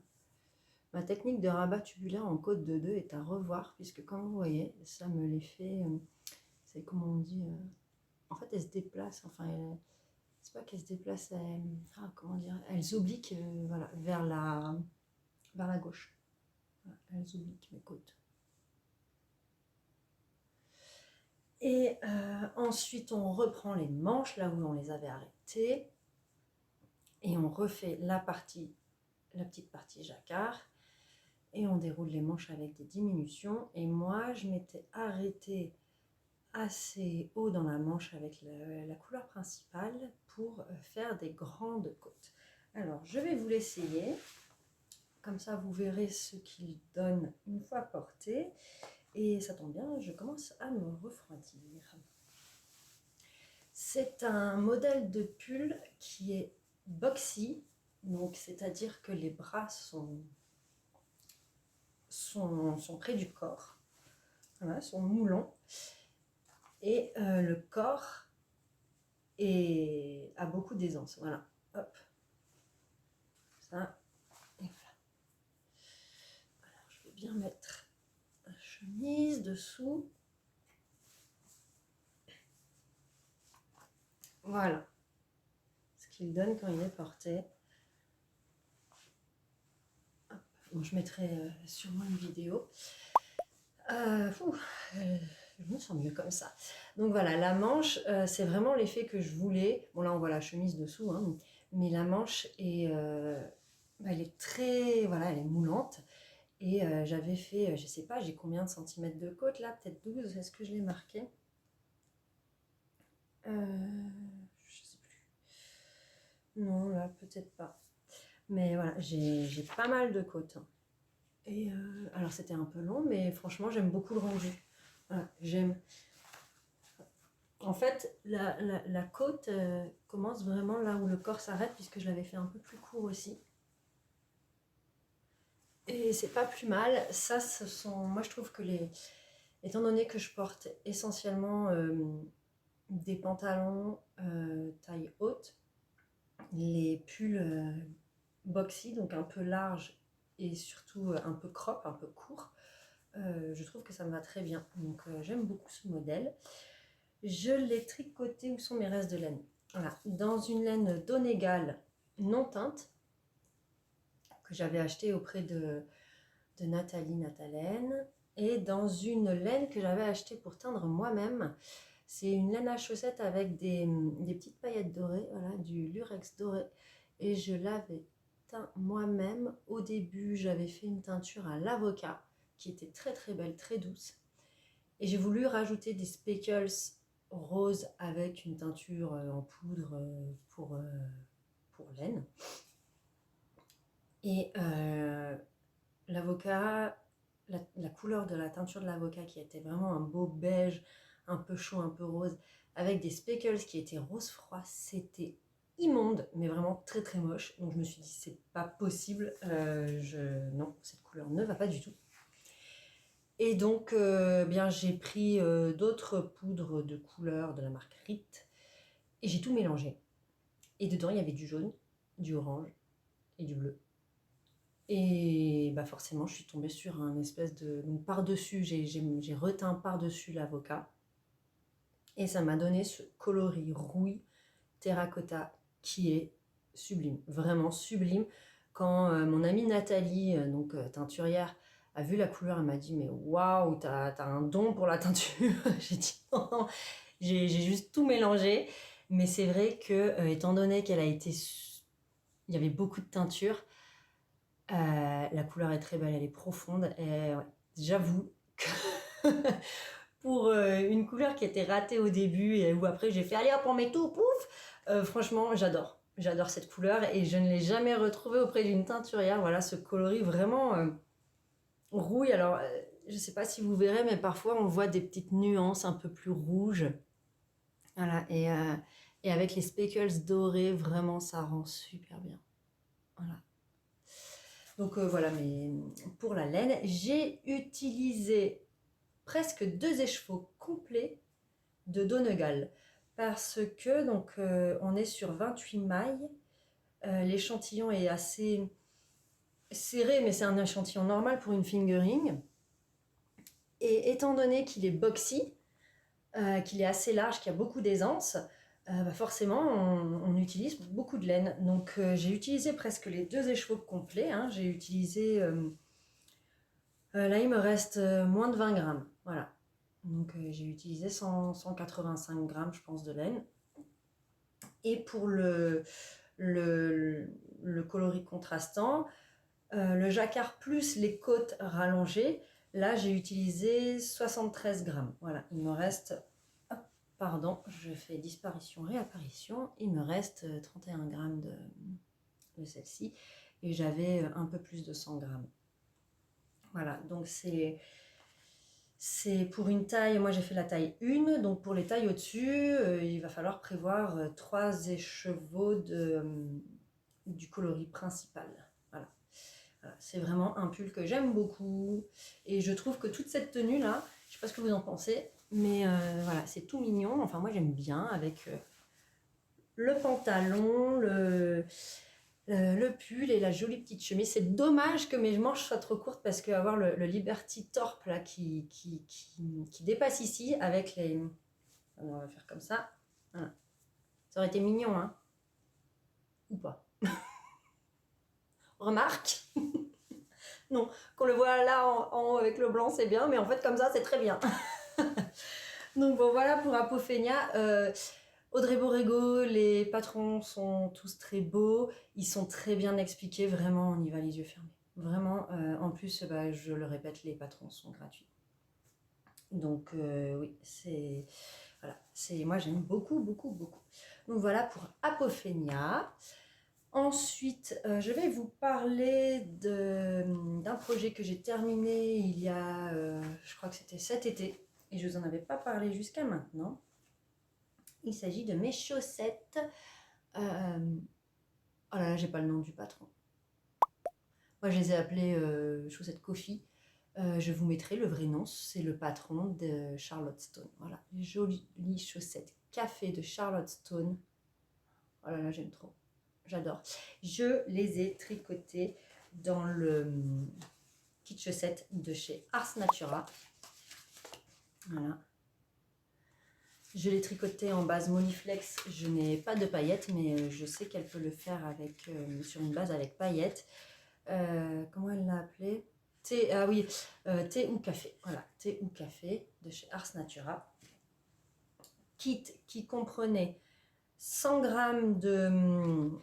Ma technique de rabat tubulaire en côte de 2 est à revoir, puisque comme vous voyez, ça me les fait, c'est comment on dit, en fait elles se déplacent, enfin c'est pas qu'elles se déplacent, comment dire, elles obliquent voilà, vers la gauche. Voilà, elles obliquent mes côtes. Et ensuite on reprend les manches là où on les avait arrêtées et on refait la petite partie jacquard. Et on déroule les manches avec des diminutions. Et moi, je m'étais arrêtée assez haut dans la manche avec la couleur principale pour faire des grandes côtes. Alors, je vais vous l'essayer. Comme ça, vous verrez ce qu'il donne une fois porté. Et ça tombe bien, je commence à me refroidir. C'est un modèle de pull qui est boxy. Donc, c'est-à-dire que les bras sont près du corps, voilà, sont moulants, et le corps a beaucoup d'aisance. Voilà, hop, ça, et voilà. Alors, je vais bien mettre la chemise dessous. Voilà ce qu'il donne quand il est porté. Bon, je mettrai sûrement une vidéo. Je me sens mieux comme ça. Donc voilà, la manche, c'est vraiment l'effet que je voulais. Bon, là, on voit la chemise dessous, hein, mais la manche elle est très, voilà, elle est moulante. Et j'avais fait, je sais pas, j'ai combien de centimètres de côte là? Peut-être 12, est-ce que je l'ai marqué? Je sais plus. Non, là, peut-être pas. Mais voilà, j'ai pas mal de côtes, hein. Et alors, c'était un peu long, mais franchement, j'aime beaucoup le rendu. Voilà, j'aime. En fait, la côte commence vraiment là où le corps s'arrête, puisque je l'avais fait un peu plus court aussi. Et c'est pas plus mal. Ça, ce sont. Moi, je trouve que étant donné que je porte essentiellement des pantalons taille haute, les pulls boxy, donc un peu larges et surtout un peu crop, un peu court, je trouve que ça me va très bien. Donc j'aime beaucoup ce modèle. Je l'ai tricoté. Où sont mes restes de laine? Voilà, dans une laine Donegal non teinte que j'avais acheté auprès de Nathalie Natalaine, et dans une laine que j'avais achetée pour teindre moi-même. C'est une laine à chaussettes avec des petites paillettes dorées, voilà, du lurex doré, et je l'avais teint moi-même. Au début, j'avais fait une teinture à l'avocat qui était très très belle, très douce, et j'ai voulu rajouter des speckles roses avec une teinture en poudre pour laine. Et l'avocat, la couleur de la teinture de l'avocat qui était vraiment un beau beige, un peu chaud, un peu rose, avec des speckles qui étaient rose froid, c'était immonde, mais vraiment très très moche. Donc je me suis dit, c'est pas possible, non, cette couleur ne va pas du tout. Et donc, bien, j'ai pris d'autres poudres de couleur de la marque Rit, et j'ai tout mélangé. Et dedans, il y avait du jaune, du orange et du bleu. Et bah forcément, je suis tombée sur un espèce de... Donc par-dessus, j'ai reteint par-dessus l'avocat. Et ça m'a donné ce coloris rouille terracotta qui est sublime, vraiment sublime. Quand mon amie Nathalie, teinturière, a vu la couleur, elle m'a dit mais waouh, t'as un don pour la teinture. J'ai dit non, non, j'ai juste tout mélangé. Mais c'est vrai que étant donné qu'elle a été... Il y avait beaucoup de teinture. La couleur est très belle, elle est profonde. Et ouais, j'avoue que pour une couleur qui était ratée au début et où après j'ai fait allez hop on met tout, pouf, franchement j'adore. J'adore cette couleur et je ne l'ai jamais retrouvée auprès d'une teinturière. Voilà, ce coloris vraiment rouille. Alors je ne sais pas si vous verrez, mais parfois on voit des petites nuances un peu plus rouges Voilà, et avec les speckles dorés, vraiment, ça rend super bien. Voilà. Donc voilà, mais pour la laine, j'ai utilisé presque 2 écheveaux complets de Donegal. Parce que, donc, on est sur 28 mailles. L'échantillon est assez serré, mais c'est un échantillon normal pour une fingering. Et étant donné qu'il est boxy, qu'il est assez large, qu'il y a beaucoup d'aisance, bah forcément, on utilise beaucoup de laine. Donc, j'ai utilisé presque les 2 écheveaux complets. Hein. J'ai utilisé... là, il me reste moins de 20 grammes. Voilà. Donc, j'ai utilisé 185 grammes, je pense, de laine. Et pour le coloris contrastant, le jacquard plus les côtes rallongées, là j'ai utilisé 73 grammes. Voilà, il me reste, hop, pardon, je fais disparition, réapparition, il me reste 31 grammes de celle-ci et j'avais un peu plus de 100 grammes. Voilà, donc c'est pour une taille, moi j'ai fait la taille 1, donc pour les tailles au-dessus, il va falloir prévoir 3 écheveaux du coloris principal. Voilà. Voilà, c'est vraiment un pull que j'aime beaucoup. Et je trouve que toute cette tenue-là, je ne sais pas ce que vous en pensez, mais voilà, c'est tout mignon. Enfin, moi j'aime bien avec le pantalon, le pull et la jolie petite chemise. C'est dommage que mes manches soient trop courtes parce qu'avoir le Liberty Torp là, qui dépasse ici avec les... On va faire comme ça. Voilà. Ça aurait été mignon, hein? Ou pas? Remarque? Non, qu'on le voit là en haut avec le blanc, c'est bien, mais en fait, comme ça, c'est très bien. Donc bon, voilà pour Apophenia. Audrey Borrego, les patrons sont tous très beaux. Ils sont très bien expliqués. Vraiment, on y va les yeux fermés. Vraiment, en plus, bah, je le répète, les patrons sont gratuits. Donc oui, c'est... Voilà, moi j'aime beaucoup, beaucoup, beaucoup. Donc voilà pour Apophenia. Ensuite, je vais vous parler d'un projet que j'ai terminé il y a, je crois que c'était cet été, et je vous en avais pas parlé jusqu'à maintenant. Il s'agit de mes chaussettes. Oh là là, j'ai pas le nom du patron. Moi, je les ai appelées chaussettes Coffee. Je vous mettrai le vrai nom, c'est le patron de Charlotte Stone. Voilà, les jolies chaussettes café de Charlotte Stone. Oh là là, j'aime trop. J'adore. Je les ai tricotées dans le kit chaussettes de chez Ars Natura. Voilà. Je l'ai tricoté en base Moliflex. Je n'ai pas de paillettes, mais je sais qu'elle peut le faire avec, sur une base avec paillettes. Comment elle l'a appelé? Ah oui, thé ou café. Voilà, thé ou café de chez Ars Natura. Kit qui comprenait 100 grammes de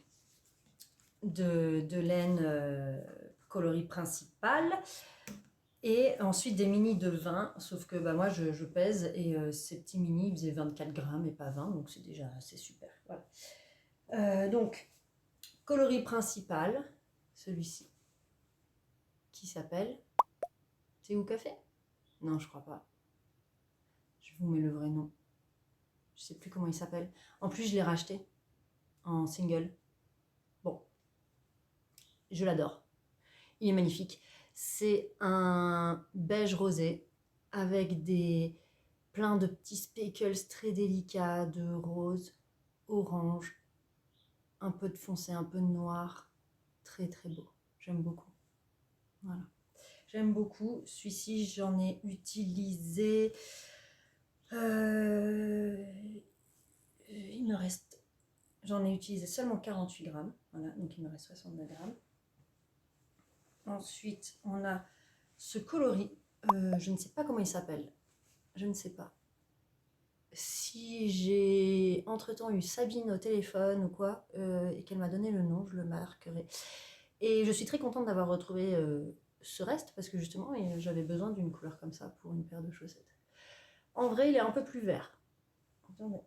laine coloris principal et ensuite des mini de 20, sauf que bah, moi je pèse et ces petits mini ils faisaient 24 grammes et pas 20, donc c'est déjà assez super. Voilà. Donc coloris principal, celui-ci, qui s'appelle thé ou café? Non, je crois pas. Je vous mets le vrai nom. Je sais plus comment il s'appelle. En plus, je l'ai racheté en single. Bon, je l'adore. Il est magnifique. C'est un beige rosé avec plein de petits speckles très délicats de rose, orange, un peu de foncé, un peu de noir. Très très beau. J'aime beaucoup. Voilà. J'aime beaucoup. Celui-ci, j'en ai utilisé. Il me reste. J'en ai utilisé seulement 48 grammes. Voilà, donc il me reste 62 grammes. Ensuite, on a ce coloris. Je ne sais pas comment il s'appelle. Je ne sais pas. Si j'ai entre-temps eu Sabine au téléphone ou quoi, et qu'elle m'a donné le nom, je le marquerai. Et je suis très contente d'avoir retrouvé ce reste, parce que justement, j'avais besoin d'une couleur comme ça pour une paire de chaussettes. En vrai, il est un peu plus vert. Attendez,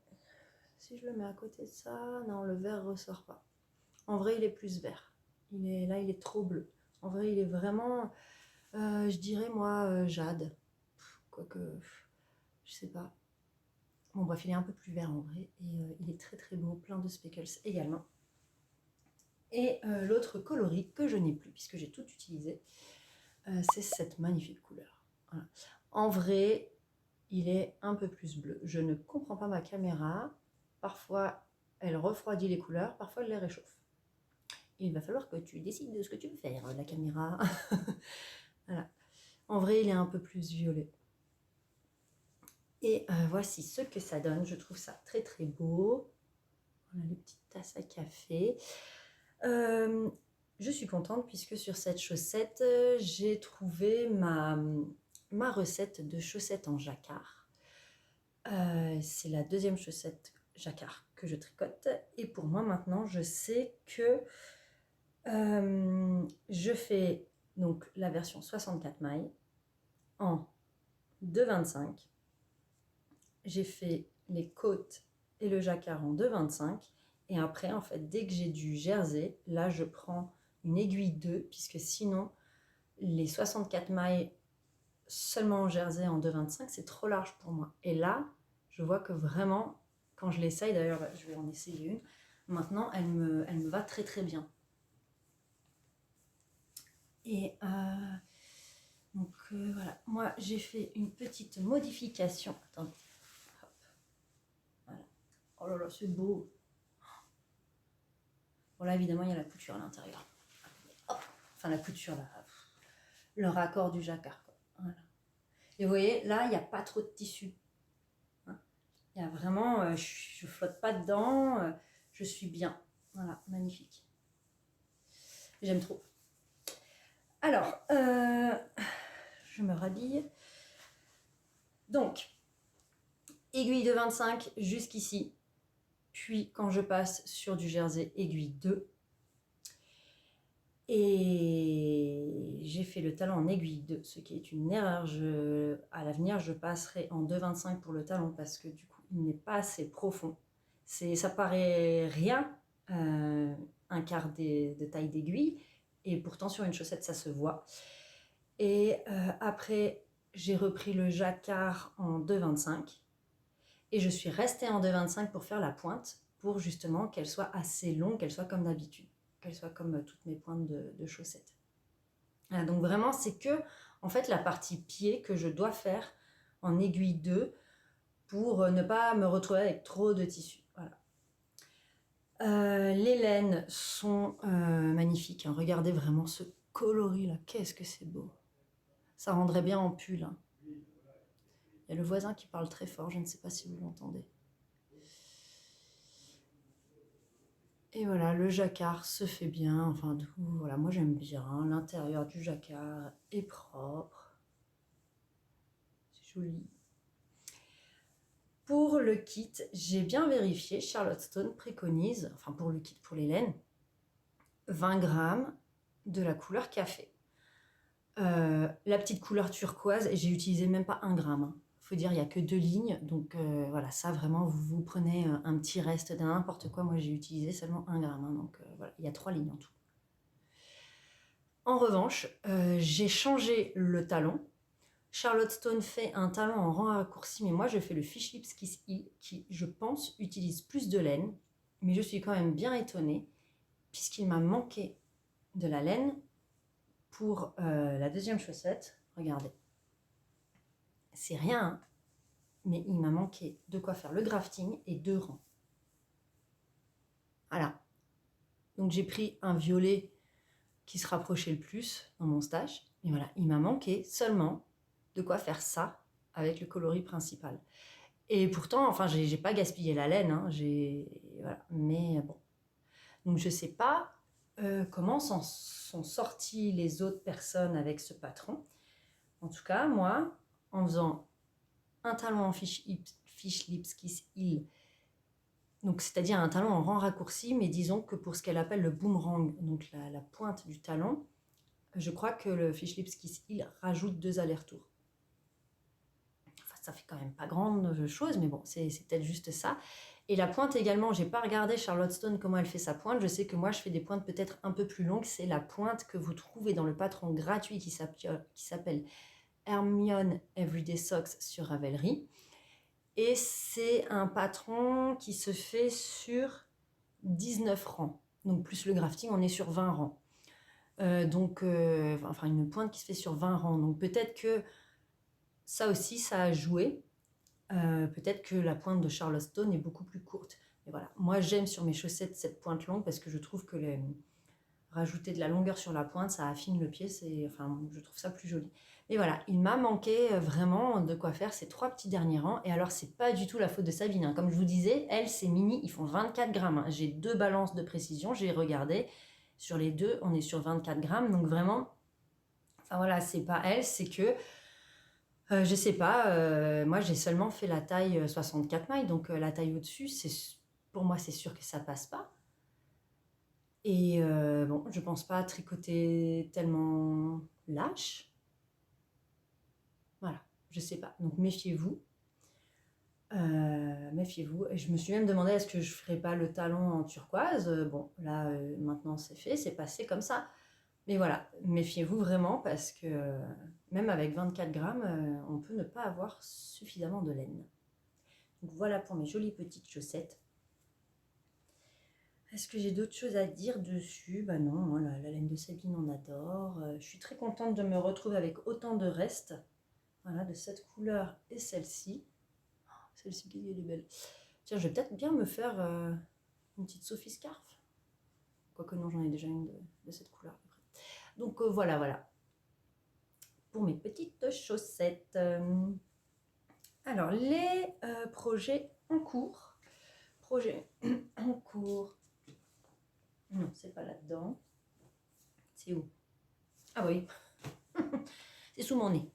si je le mets à côté de ça, non, le vert ressort pas. En vrai, il est plus vert. Là, il est trop bleu. En vrai, il est vraiment, je dirais moi, jade. Quoique, je sais pas. Bon bref, il est un peu plus vert en vrai et il est très très beau, plein de speckles également. Et l'autre coloris que je n'ai plus puisque j'ai tout utilisé, c'est cette magnifique couleur. Voilà. En vrai, il est un peu plus bleu. Je ne comprends pas ma caméra. Parfois, elle refroidit les couleurs, parfois elle les réchauffe. Il va falloir que tu décides de ce que tu veux faire, la caméra. Voilà. En vrai, il est un peu plus violet. Et voici ce que ça donne. Je trouve ça très très beau. Voilà les petites tasses à café. Je suis contente puisque sur cette chaussette, j'ai trouvé ma recette de chaussettes en jacquard. C'est la deuxième chaussette jacquard que je tricote. Et pour moi maintenant, je sais que je fais donc la version 64 mailles en 2,25. J'ai fait les côtes et le jacquard en 2,25. Et après, en fait, dès que j'ai du jersey, là, je prends une aiguille 2, puisque sinon, les 64 mailles seulement en jersey en 2,25, c'est trop large pour moi. Et là, je vois que vraiment, quand je l'essaye, d'ailleurs, je vais en essayer une, maintenant, elle me va très très bien. Et donc voilà, moi j'ai fait une petite modification. Attendez, hop, voilà. Oh là là, c'est beau. Bon là évidemment il y a la couture à l'intérieur. Enfin la couture là, le raccord du jacquard. Quoi. Voilà. Et vous voyez, là il n'y a pas trop de tissu. Hein. Il y a vraiment, je flotte pas dedans, je suis bien. Voilà, magnifique. J'aime trop. Alors, je me rhabille. Donc, aiguille de 25 jusqu'ici. Puis quand je passe sur du jersey, aiguille 2. Et j'ai fait le talon en aiguille 2, ce qui est une erreur. À l'avenir, je passerai en 2,25 pour le talon parce que du coup, il n'est pas assez profond. Ça paraît rien, un quart de taille d'aiguille, et pourtant sur une chaussette, ça se voit. Et après, j'ai repris le jacquard en 2,25 et je suis restée en 2,25 pour faire la pointe, pour justement qu'elle soit assez longue, qu'elle soit comme d'habitude, qu'elle soit comme toutes mes pointes de chaussettes. Voilà, donc vraiment, c'est que en fait la partie pied que je dois faire en aiguille 2 pour ne pas me retrouver avec trop de tissu. Voilà. Les laines sont magnifiques. Hein. Regardez vraiment ce coloris là, qu'est-ce que c'est beau. Ça rendrait bien en pull. Hein. Il y a le voisin qui parle très fort, je ne sais pas si vous l'entendez. Et voilà, le jacquard se fait bien, enfin tout, voilà, moi j'aime bien, l'intérieur du jacquard est propre, c'est joli. Pour le kit, j'ai bien vérifié, Charlotte Stone préconise, enfin pour le kit pour les laines, 20 grammes de la couleur café. La petite couleur turquoise, j'ai utilisé même pas 1 gramme. Hein. Faut dire, il n'y a que 2 lignes, donc voilà, ça vraiment, vous prenez un petit reste de n'importe quoi. Moi, j'ai utilisé seulement 1 gramme, hein, donc voilà, il y a 3 lignes en tout. En revanche, j'ai changé le talon. Charlotte Stone fait un talon en rang raccourci, mais moi, je fais le Fish Lips Kiss Heel, qui, je pense, utilise plus de laine, mais je suis quand même bien étonnée, puisqu'il m'a manqué de la laine pour la deuxième chaussette. Regardez. C'est rien, hein, mais il m'a manqué de quoi faire le grafting et 2 rangs. Voilà. Donc j'ai pris un violet qui se rapprochait le plus dans mon stash. Et voilà, il m'a manqué seulement de quoi faire ça avec le coloris principal. Et pourtant, enfin, j'ai pas gaspillé la laine, hein, voilà. Mais bon. Donc je sais pas comment sont sorties les autres personnes avec ce patron. En tout cas, moi, en faisant un talon en Fish Lips Kiss Heel, donc c'est-à-dire un talon en rang raccourci, mais disons que pour ce qu'elle appelle le boomerang, donc la pointe du talon, je crois que le Fish Lips Kiss Heel rajoute 2 allers-retours. Enfin, ça fait quand même pas grande chose, mais bon, c'est peut-être juste ça. Et la pointe également, j'ai pas regardé Charlotte Stone comment elle fait sa pointe. Je sais que moi, je fais des pointes peut-être un peu plus longues. C'est la pointe que vous trouvez dans le patron gratuit qui s'appelle Hermione Everyday Socks sur Ravelry. Et c'est un patron qui se fait sur 19 rangs. Donc plus le grafting, on est sur 20 rangs. Enfin une pointe qui se fait sur 20 rangs. Donc peut-être que ça aussi, ça a joué. Peut-être que la pointe de Charleston est beaucoup plus courte. Mais voilà, moi j'aime sur mes chaussettes cette pointe longue parce que je trouve que rajouter de la longueur sur la pointe, ça affine le pied, je trouve ça plus joli. Et voilà, il m'a manqué vraiment de quoi faire ces 3 petits derniers rangs. Et alors, c'est pas du tout la faute de Sabine, hein. Comme je vous disais, elle, c'est mini, ils font 24 grammes, hein. J'ai 2 balances de précision, j'ai regardé. Sur les deux, on est sur 24 grammes. Donc vraiment, enfin voilà, c'est pas elle, c'est que, je sais pas, moi j'ai seulement fait la taille 64 mailles. Donc la taille au-dessus, pour moi, c'est sûr que ça passe pas. Et bon, je pense pas tricoter tellement lâche. Voilà, je sais pas. Donc méfiez-vous. Méfiez-vous. Et je me suis même demandé est-ce que je ferais pas le talon en turquoise. Bon, là, maintenant c'est fait, c'est passé comme ça. Mais voilà, méfiez-vous vraiment parce que même avec 24 grammes, on peut ne pas avoir suffisamment de laine. Donc voilà pour mes jolies petites chaussettes. Est-ce que j'ai d'autres choses à dire dessus? Bah non, moi, la laine de Sabine, on adore. Je suis très contente de me retrouver avec autant de restes. Voilà, de cette couleur et celle-ci. Oh, celle-ci, qu'elle est belle. Tiens, je vais peut-être bien me faire une petite Sophie Scarf. Quoique non, j'en ai déjà une de cette couleur. Donc voilà. Pour mes petites chaussettes. Alors, les projets en cours. Projets en cours. Non, c'est pas là-dedans. C'est où? Ah oui. C'est sous mon nez.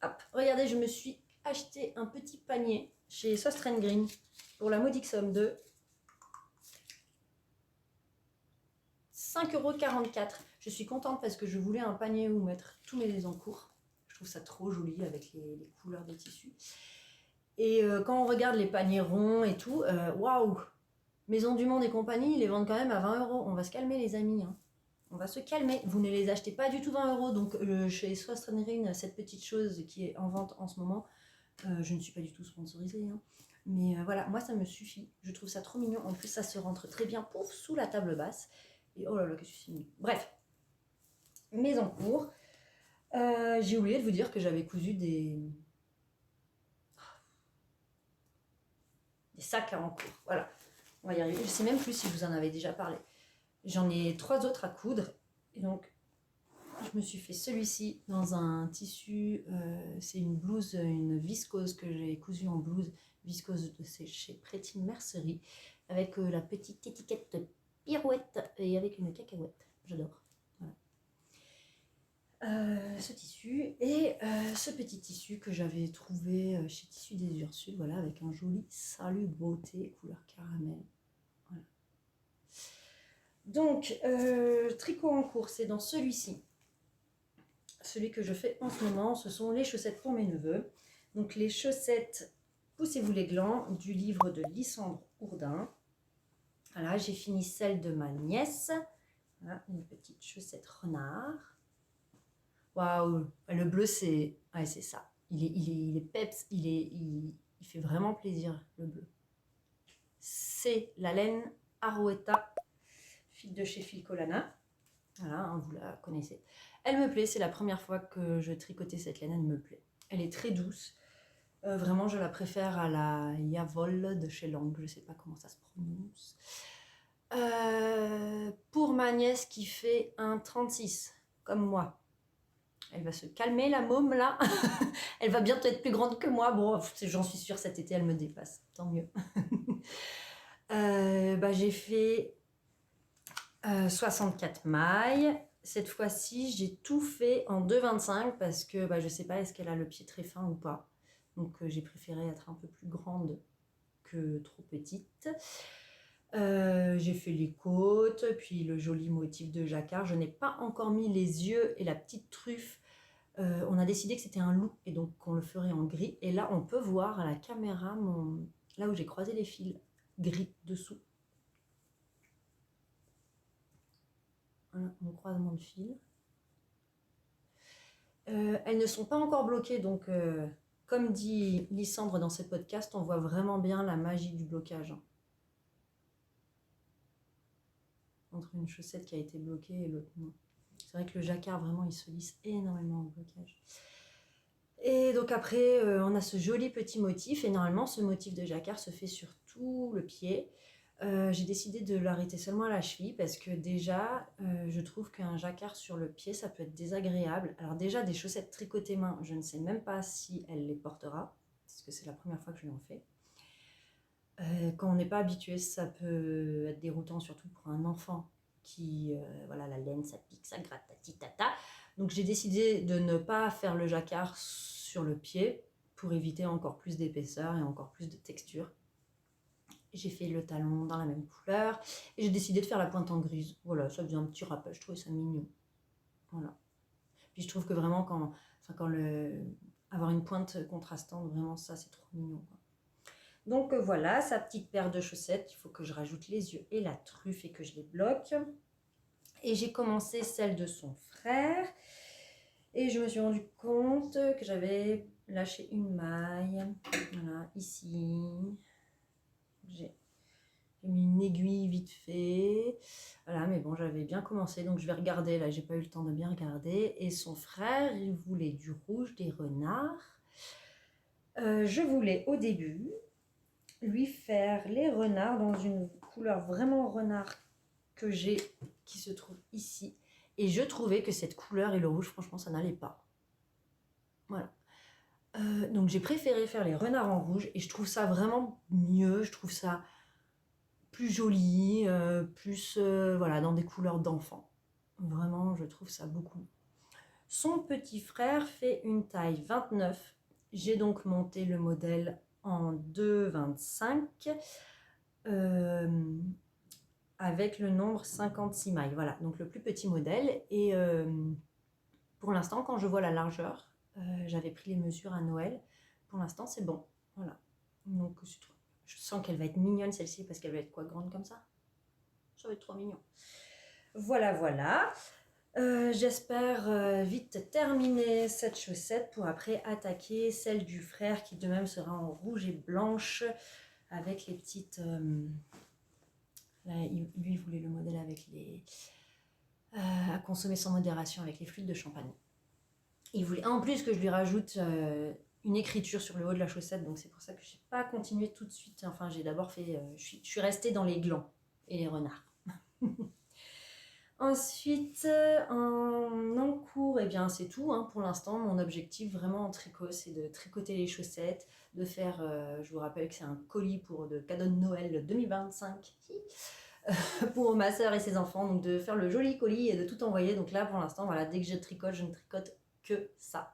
Hop, regardez, je me suis acheté un petit panier chez Sost Green pour la modique somme de 5,44 €. Je suis contente parce que je voulais un panier où mettre tous mes encours. Je trouve ça trop joli avec les couleurs des tissus. Et quand on regarde les paniers ronds et tout, waouh! Maison du Monde et compagnie, ils les vendent quand même à 20 €. On va se calmer, les amis, hein. On va se calmer. Vous ne les achetez pas du tout 20 €. Donc chez Sost Green, cette petite chose qui est en vente en ce moment, je ne suis pas du tout sponsorisée, hein. Mais voilà, moi ça me suffit. Je trouve ça trop mignon. En plus, ça se rentre très bien pouf, sous la table basse. Et oh là là, que je suis mignon. Bref, mes encours. J'ai oublié de vous dire que j'avais cousu des sacs à encours. Voilà, on va y arriver. Je ne sais même plus si je vous en avais déjà parlé. J'en ai 3 autres à coudre. Et donc, je me suis fait celui-ci dans un tissu. C'est une blouse, une viscose que j'ai cousue en blouse viscose de chez Pretty Mercery. Avec la petite étiquette pirouette et avec une cacahuète. J'adore. Voilà. Ce tissu et ce petit tissu que j'avais trouvé chez Tissu des Ursules, voilà, avec un joli salut beauté couleur caramel. Voilà. Donc, tricot en cours, c'est dans celui-ci. Celui que je fais en ce moment, ce sont les chaussettes pour mes neveux. Donc les chaussettes Poussez-vous les glands du livre de Lysandre Ourdin. Voilà, j'ai fini celle de ma nièce. Voilà, une petite chaussette renard. Waouh, le bleu, c'est ça. Il est peps, il fait vraiment plaisir, le bleu. C'est la laine Arouetta, fille de chez Filcolana. Voilà, hein, vous la connaissez. Elle me plaît, c'est la première fois que je tricotais cette laine, elle me plaît. Elle est très douce. Vraiment, je la préfère à la Yavol de chez Lang, je ne sais pas comment ça se prononce. Pour ma nièce qui fait un 36, comme moi. Elle va se calmer, la môme, là. Elle va bientôt être plus grande que moi. Bon, j'en suis sûre, cet été, elle me dépasse. Tant mieux. J'ai fait 64 mailles. Cette fois-ci, j'ai tout fait en 2,25 parce que je ne sais pas, est-ce qu'elle a le pied très fin ou pas. Donc, j'ai préféré être un peu plus grande que trop petite. J'ai fait les côtes, puis le joli motif de jacquard. Je n'ai pas encore mis les yeux et la petite truffe. On a décidé que c'était un loup et donc qu'on le ferait en gris. Et là, on peut voir à la caméra là où j'ai croisé les fils gris dessous. Voilà, mon croisement de fils. Elles ne sont pas encore bloquées, donc comme dit Lysandre dans ses podcasts, on voit vraiment bien la magie du blocage. Hein. Entre une chaussette qui a été bloquée et l'autre non. C'est vrai que le jacquard, vraiment, il se lisse énormément au blocage. Et donc après, on a ce joli petit motif. Et normalement, ce motif de jacquard se fait sur tout le pied. J'ai décidé de l'arrêter seulement à la cheville parce que déjà, je trouve qu'un jacquard sur le pied, ça peut être désagréable. Alors déjà, des chaussettes tricotées main, je ne sais même pas si elle les portera, parce que c'est la première fois que je lui en fais. Quand on n'est pas habitué, ça peut être déroutant, surtout pour un enfant qui, voilà, la laine, ça pique, ça gratte, tata. Donc j'ai décidé de ne pas faire le jacquard sur le pied pour éviter encore plus d'épaisseur et encore plus de texture. J'ai fait le talon dans la même couleur et j'ai décidé de faire la pointe en grise. Voilà, ça faisait un petit rappel, je trouvais ça mignon. Voilà. Puis je trouve que vraiment avoir une pointe contrastante, vraiment ça c'est trop mignon. Quoi. Donc voilà, sa petite paire de chaussettes, il faut que je rajoute les yeux et la truffe et que je les bloque. Et j'ai commencé celle de son frère. Et je me suis rendu compte que j'avais lâché une maille. Voilà, ici. J'ai mis une aiguille vite fait. Voilà, mais bon, j'avais bien commencé, donc je vais regarder. Là, j'ai pas eu le temps de bien regarder. Et son frère, il voulait du rouge, des renards. Je voulais au début lui faire les renards dans une couleur vraiment renard que j'ai, qui se trouve ici. Et je trouvais que cette couleur et le rouge, franchement, ça n'allait pas. Voilà. Donc j'ai préféré faire les renards en rouge et je trouve ça vraiment mieux, je trouve ça plus joli, plus voilà, dans des couleurs d'enfant. Vraiment, je trouve ça beaucoup. Son petit frère fait une taille 29. J'ai donc monté le modèle en 2,25 avec le nombre 56 mailles. Voilà, donc le plus petit modèle. Et pour l'instant, quand je vois la largeur, j'avais pris les mesures à Noël. Pour l'instant, c'est bon. Voilà. Donc, je sens qu'elle va être mignonne celle-ci parce qu'elle va être quoi, grande comme ça? Ça va être trop mignon. Voilà, voilà. J'espère vite terminer cette chaussette pour après attaquer celle du frère qui de même sera en rouge et blanche avec les petites... là, lui, il voulait le modèle avec les... à consommer sans modération avec les flûtes de champagne. Il voulait en plus que je lui rajoute une écriture sur le haut de la chaussette, donc c'est pour ça que je n'ai pas continué tout de suite. Enfin, j'ai d'abord fait... je suis restée dans les glands et les renards. Ensuite, en cours, eh bien, c'est tout. Hein, pour l'instant, mon objectif vraiment en tricot, c'est de tricoter les chaussettes, de faire, je vous rappelle que c'est un colis de cadeau de Noël 2025 pour ma soeur et ses enfants, donc de faire le joli colis et de tout envoyer. Donc là, pour l'instant, voilà, dès que je ne tricote que ça.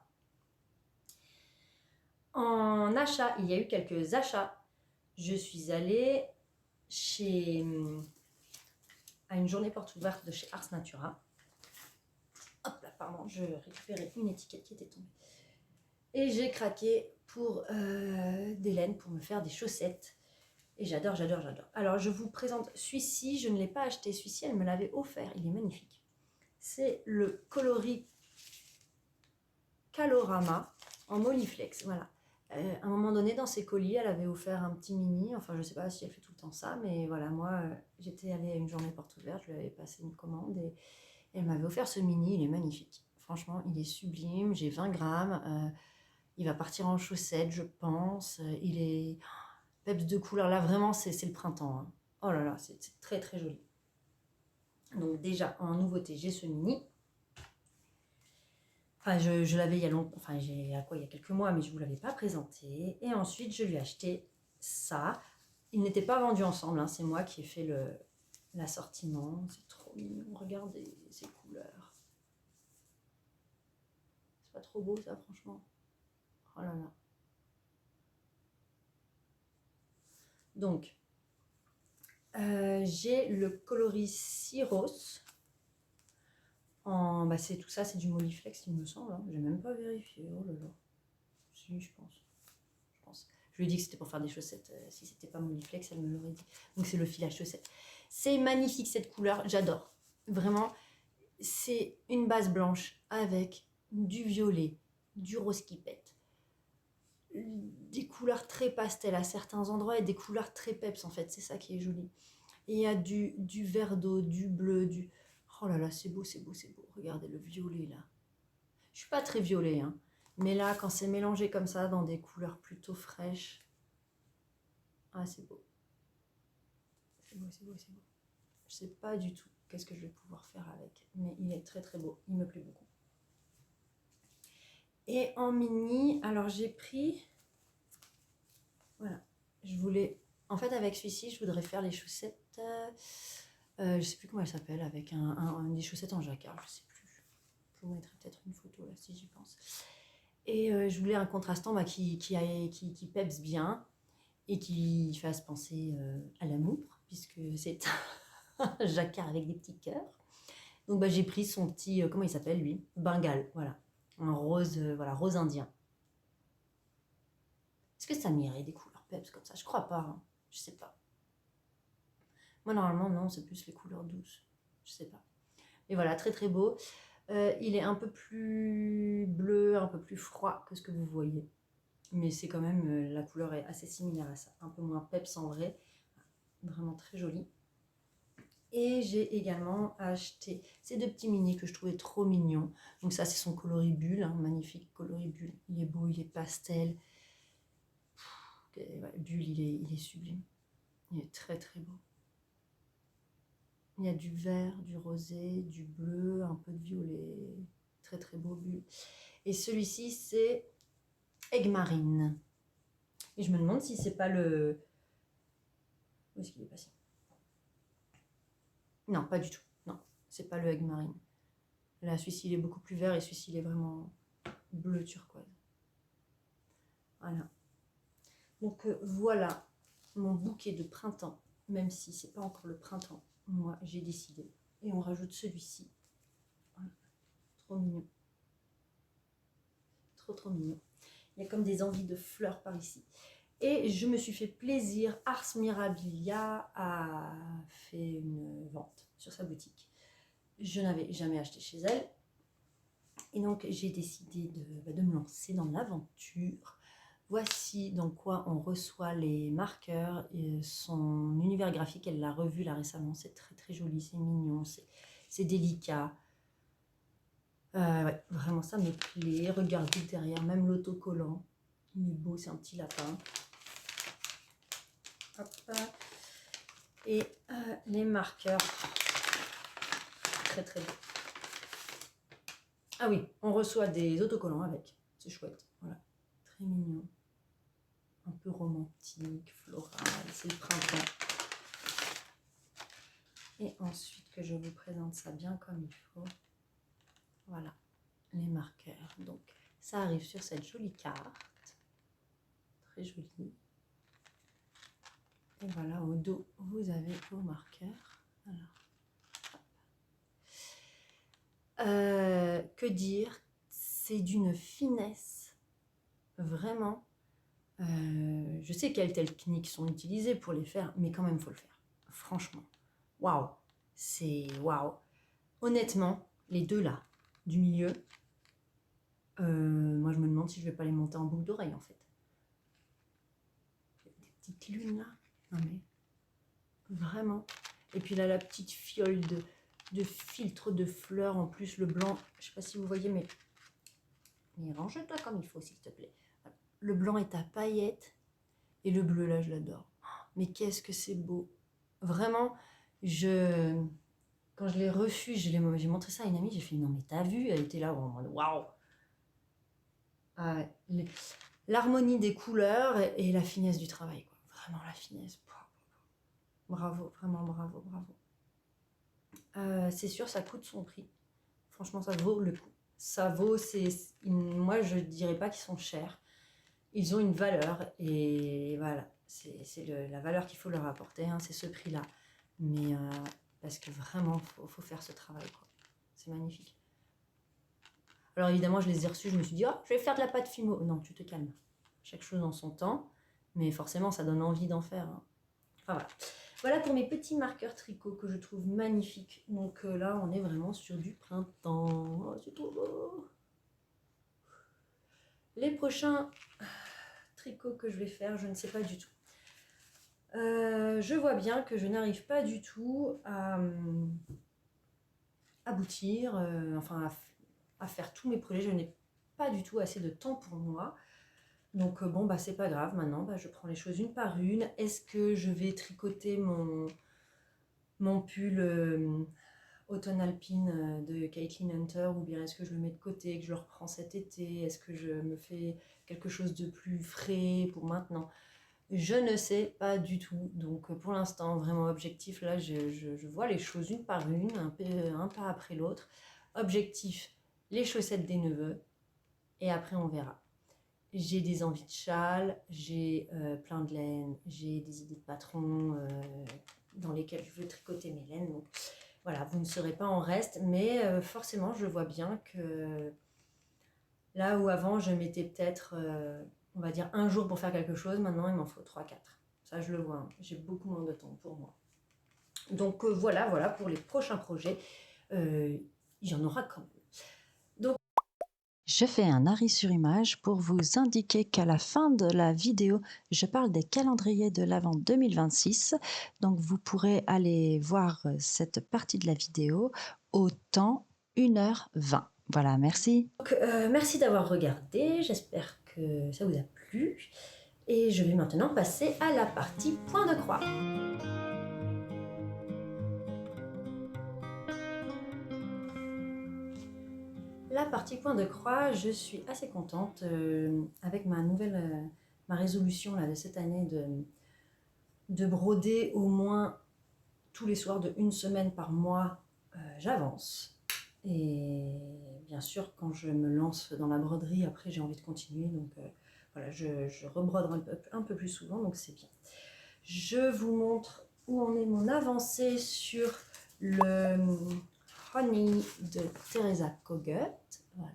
En achat, il y a eu quelques achats. Je suis allée à une journée porte ouverte de chez Ars Natura. Hop là, pardon, je récupérais une étiquette qui était tombée. Et j'ai craqué pour des laines pour me faire des chaussettes. Et j'adore, j'adore, j'adore. Alors, je vous présente celui-ci. Je ne l'ai pas acheté. Celui-ci, elle me l'avait offert. Il est magnifique. C'est le coloris Calorama en Moliflex. Voilà. À un moment donné, dans ses colis, elle avait offert un petit mini. Enfin, je ne sais pas si elle fait tout le temps ça. Mais voilà, moi, j'étais allée à une journée porte ouverte. Je lui avais passé une commande et elle m'avait offert ce mini. Il est magnifique. Franchement, il est sublime. J'ai 20 grammes. Il va partir en chaussettes, je pense. Il est peps de couleur. Là, vraiment, c'est le printemps. Hein. Oh là là, c'est très très joli. Donc déjà, en nouveauté, j'ai ce mini. Enfin, je l'avais il y a longtemps. Enfin, il y a quelques mois, mais je ne vous l'avais pas présenté. Et ensuite, je lui ai acheté ça. Ils n'étaient pas vendus ensemble. Hein. C'est moi qui ai fait l'assortiment. C'est trop mignon. Regardez ces couleurs. C'est pas trop beau, ça, franchement. Oh là là. Donc, j'ai le coloris Cyros. C'est tout ça, c'est du Moliflex, il me semble. Hein. J'ai même pas vérifié. Oh là là. Si, je pense. Je lui ai dit que c'était pour faire des chaussettes. Si c'était pas Moliflex, elle me l'aurait dit. Donc, c'est le filage chaussette. C'est magnifique cette couleur. J'adore. Vraiment, c'est une base blanche avec du violet, du rose qui pète. des couleurs très pastel à certains endroits et des couleurs très peps en fait, c'est ça qui est joli. Et il y a du vert d'eau, du bleu, du... Oh là là, c'est beau, c'est beau, c'est beau. Regardez le violet là. Je suis pas très violet, hein. Mais là, quand c'est mélangé comme ça, dans des couleurs plutôt fraîches, ah c'est beau. C'est beau, c'est beau, c'est beau. Je sais pas du tout qu'est-ce que je vais pouvoir faire avec, mais il est très très beau, il me plaît beaucoup. Et en mini, alors j'ai pris, voilà, je voulais, en fait avec celui-ci, je voudrais faire les chaussettes, je sais plus comment elles s'appellent, avec des chaussettes en jacquard, je sais plus. Je vous mettrai peut-être une photo là si j'y pense. Et je voulais un contrastant qui peps bien et qui fasse penser à l'amour, puisque c'est un jacquard avec des petits cœurs. Donc bah, j'ai pris son petit, comment il s'appelle lui? Bengale, voilà. Un rose, voilà, rose indien. Est-ce que ça m'irait des couleurs peps comme ça? Je crois pas, hein. Je sais pas. Moi normalement non, c'est plus les couleurs douces. Je sais pas. Mais voilà, très très beau. Il est un peu plus bleu, un peu plus froid que ce que vous voyez. Mais c'est quand même, la couleur est assez similaire à ça. Un peu moins peps en vrai. Vraiment très joli. Et j'ai également acheté ces deux petits mini que je trouvais trop mignons. Donc ça, c'est son coloribule, hein, magnifique coloribule. Il est beau, il est pastel. Ouais, bulle, il est sublime. Il est très très beau. Il y a du vert, du rosé, du bleu, un peu de violet. Très très beau bulle. Et celui-ci, c'est Egg Marine. Et je me demande si c'est pas le... Où est-ce qu'il est passé? Non, pas du tout. Non, c'est pas le Egg Marine. Là, celui-ci, il est beaucoup plus vert et celui-ci, il est vraiment bleu turquoise. Voilà. Donc voilà mon bouquet de printemps, même si c'est pas encore le printemps. Moi, j'ai décidé. Et on rajoute celui-ci. Voilà. Trop mignon. Trop trop mignon. Il y a comme des envies de fleurs par ici. Et je me suis fait plaisir. Ars Mirabilia a fait une vente sur sa boutique. Je n'avais jamais acheté chez elle. Et donc, j'ai décidé de me lancer dans l'aventure. Voici dans quoi on reçoit les marqueurs. Et son univers graphique, elle l'a revu là récemment. C'est très très joli, c'est mignon, c'est délicat. Ouais, vraiment, ça me plaît. Regardez derrière, même l'autocollant. Il est beau, c'est un petit lapin. Hop. Et les marqueurs. Très très beau. Ah oui, on reçoit des autocollants avec. C'est chouette. Voilà. Très mignon. Un peu romantique, floral. C'est le printemps. Et ensuite que je vous présente ça bien comme il faut. Voilà. Les marqueurs. Donc, ça arrive sur cette jolie carte. Très jolie. Et voilà, au dos, vous avez vos marqueurs. Alors. Que dire? C'est d'une finesse. Vraiment. Je sais quelles techniques sont utilisées pour les faire, mais quand même, il faut le faire. Franchement. Waouh. C'est waouh. Honnêtement, les deux là, du milieu, moi je me demande si je vais pas les monter en boucle d'oreille en fait. Des petites lunes là. Non mais, vraiment. Et puis là, la petite fiole de filtre de fleurs, en plus le blanc, je sais pas si vous voyez, mais range-toi comme il faut s'il te plaît. Voilà. Le blanc est à paillettes et le bleu là, je l'adore. Mais qu'est-ce que c'est beau. Vraiment, quand je l'ai reçu, j'ai montré ça à une amie, j'ai fait non mais t'as vu, elle était là en mode waouh. Ah ouais. L'harmonie des couleurs et la finesse du travail, quoi. Vraiment la finesse. Bravo, vraiment bravo, bravo. C'est sûr, ça coûte son prix. Franchement, ça vaut le coup. Ça vaut, moi je dirais pas qu'ils sont chers. Ils ont une valeur et voilà, c'est la valeur qu'il faut leur apporter, hein, c'est ce prix-là. Mais parce que vraiment, faut faire ce travail, quoi. C'est magnifique. Alors évidemment, je les ai reçus, je me suis dit, oh, je vais faire de la pâte Fimo. Non, tu te calmes. Chaque chose en son temps, mais forcément, ça donne envie d'en faire, hein. Enfin voilà. Voilà pour mes petits marqueurs tricot que je trouve magnifiques. Donc là, on est vraiment sur du printemps. Oh, c'est trop beau. Les prochains tricot que je vais faire, je ne sais pas du tout. Je vois bien que je n'arrive pas du tout à aboutir, enfin à faire tous mes projets. Je n'ai pas du tout assez de temps pour moi. Donc bon, bah c'est pas grave, maintenant bah, je prends les choses une par une. Est-ce que je vais tricoter mon pull automne alpine de Caitlin Hunter, ou bien est-ce que je le mets de côté, que je le reprends cet été? Est-ce que je me fais quelque chose de plus frais pour maintenant? Je ne sais pas du tout. Donc pour l'instant, vraiment objectif, là je vois les choses une par une, un pas après l'autre. Objectif, les chaussettes des neveux, et après on verra. J'ai des envies de châle, j'ai plein de laine, j'ai des idées de patrons dans lesquels je veux tricoter mes laines. Donc voilà, vous ne serez pas en reste, mais forcément je vois bien que là où avant je mettais peut-être, on va dire, un jour pour faire quelque chose, maintenant il m'en faut 3-4. Ça je le vois, hein. J'ai beaucoup moins de temps pour moi. Donc voilà pour les prochains projets. Il y en aura quand même. Donc, je fais un arrêt sur image pour vous indiquer qu'à la fin de la vidéo, je parle des calendriers de l'Avent 2026. Donc vous pourrez aller voir cette partie de la vidéo au temps 1h20. Voilà, merci. Donc, merci d'avoir regardé, j'espère que ça vous a plu. Et je vais maintenant passer à la partie point de croix. La partie point de croix, je suis assez contente avec ma résolution là, de cette année de broder au moins tous les soirs de une semaine par mois. J'avance. Et bien sûr, quand je me lance dans la broderie, après j'ai envie de continuer. Donc voilà, je rebrode un peu plus souvent, donc c'est bien. Je vous montre où en est mon avancée sur le Honey de Teresa Kogut. Voilà.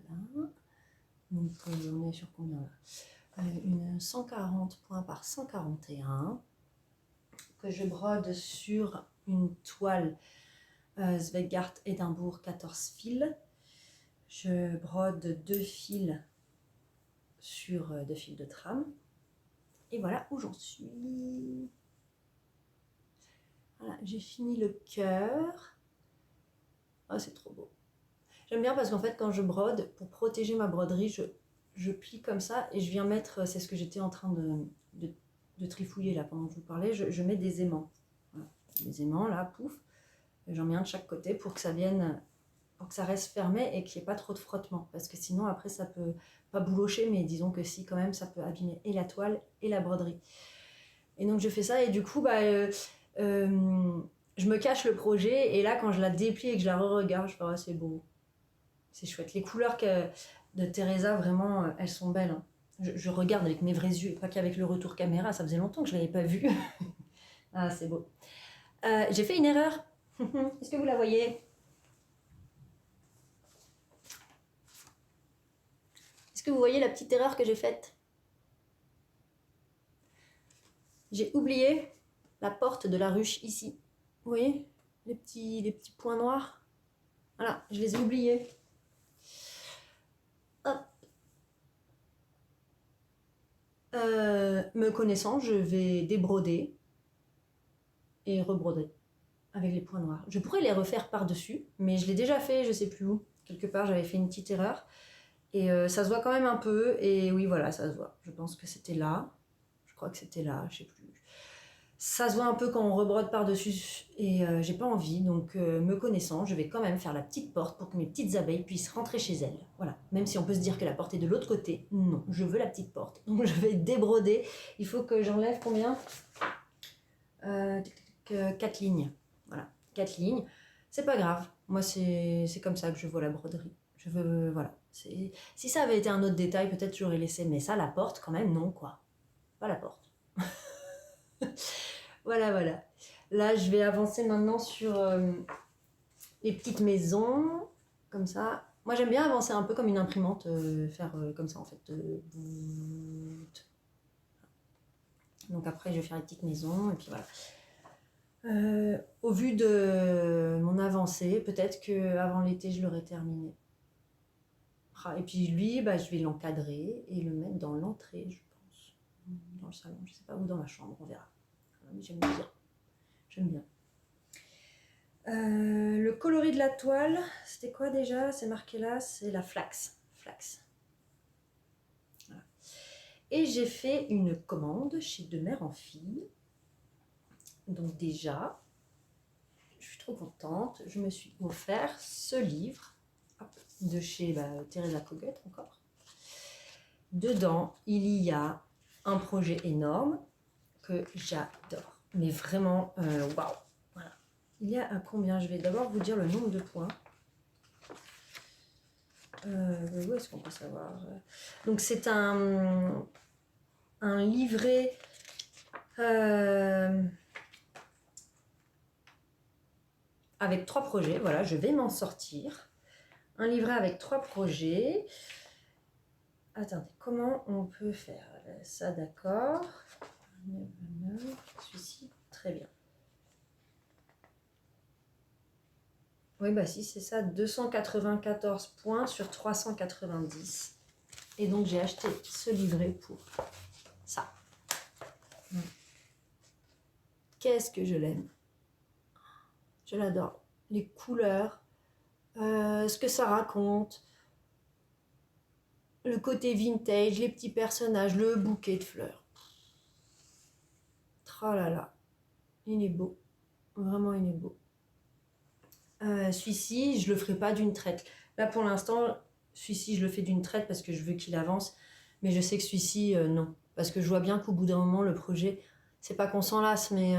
Donc on est sur combien là, une 140 points par 141 que je brode sur une toile Zweigart Édimbourg 14 fils. Je brode 2 fils sur 2 fils de trame. Et voilà où j'en suis. Voilà, j'ai fini le cœur. Oh, c'est trop beau. J'aime bien parce qu'en fait, quand je brode, pour protéger ma broderie, je plie comme ça et je viens mettre, c'est ce que j'étais en train de trifouiller là pendant que je vous parlais, je mets des aimants. Voilà. Des aimants là, pouf. J'en mets un de chaque côté pour que ça vienne, pour que ça reste fermé et qu'il n'y ait pas trop de frottement. Parce que sinon, après, ça peut pas boulocher, mais disons que si, quand même, ça peut abîmer et la toile et la broderie. Et donc, je fais ça et du coup, je me cache le projet et là, quand je la déplie et que je la re-regarde, je fais, oh, c'est beau. C'est chouette. Les couleurs de Teresa, vraiment, elles sont belles. Hein. Je regarde avec mes vrais yeux, pas qu'avec le retour caméra. Ça faisait longtemps que je ne l'avais pas vu. Ah, c'est beau. J'ai fait une erreur. Est-ce que vous la voyez? Est-ce que vous voyez la petite erreur que j'ai faite? J'ai oublié la porte de la ruche ici. Vous voyez les petits points noirs? Voilà, je les ai oubliés. Hop. Me connaissant, je vais débroder et rebroder avec les points noirs. Je pourrais les refaire par-dessus, mais je l'ai déjà fait, je sais plus où. Quelque part, j'avais fait une petite erreur. Et ça se voit quand même un peu. Et oui, voilà, ça se voit. Je pense que c'était là. Je crois que c'était là, je sais plus. Ça se voit un peu quand on rebrode par-dessus. Et j'ai pas envie. Donc, me connaissant, je vais quand même faire la petite porte pour que mes petites abeilles puissent rentrer chez elles. Voilà. Même si on peut se dire que la porte est de l'autre côté. Non, je veux la petite porte. Donc, je vais débroder. Il faut que j'enlève combien 4 lignes. Voilà, 4 lignes. C'est pas grave. Moi, c'est comme ça que je vois la broderie. Je veux, voilà. Si ça avait été un autre détail, peut-être j'aurais laissé. Mais ça, la porte, quand même, non, quoi. Pas la porte. Voilà. Là, je vais avancer maintenant sur les petites maisons. Comme ça. Moi, j'aime bien avancer un peu comme une imprimante. Faire comme ça, en fait. Donc après, je vais faire les petites maisons. Et puis voilà. Au vu de mon avancée, peut-être qu'avant l'été, je l'aurai terminé. Et puis lui, je vais l'encadrer et le mettre dans l'entrée, je pense. dans le salon, je sais pas, ou dans ma chambre, on verra. Mais j'aime bien. J'aime bien. Le coloris de la toile, c'était quoi déjà? C'est marqué là, c'est la flax. Flax. Voilà. Et j'ai fait une commande chez De Mère en Fille. Donc déjà, je suis trop contente. Je me suis offert ce livre de chez Teresa Kogut encore. Dedans, il y a un projet énorme que j'adore. Mais vraiment, waouh. Voilà. Il y a à combien? Je vais d'abord vous dire le nombre de points. Où est-ce qu'on peut savoir? Donc c'est un livret avec 3 projets. Voilà, je vais m'en sortir. Un livret avec 3 projets. Attendez, comment on peut faire ça? D'accord. Celui-ci, très bien. Oui, bah si, c'est ça, 294 points sur 390. Et donc, j'ai acheté ce livret pour ça. Qu'est-ce que je l'aime. Je l'adore. Les couleurs, ce que ça raconte, le côté vintage, les petits personnages, le bouquet de fleurs. Oh là là, il est beau. Vraiment, il est beau. Celui-ci, je le ferai pas d'une traite. Là, pour l'instant, celui-ci, je le fais d'une traite parce que je veux qu'il avance. Mais je sais que celui-ci, non. Parce que je vois bien qu'au bout d'un moment, le projet, c'est pas qu'on s'en lasse, mais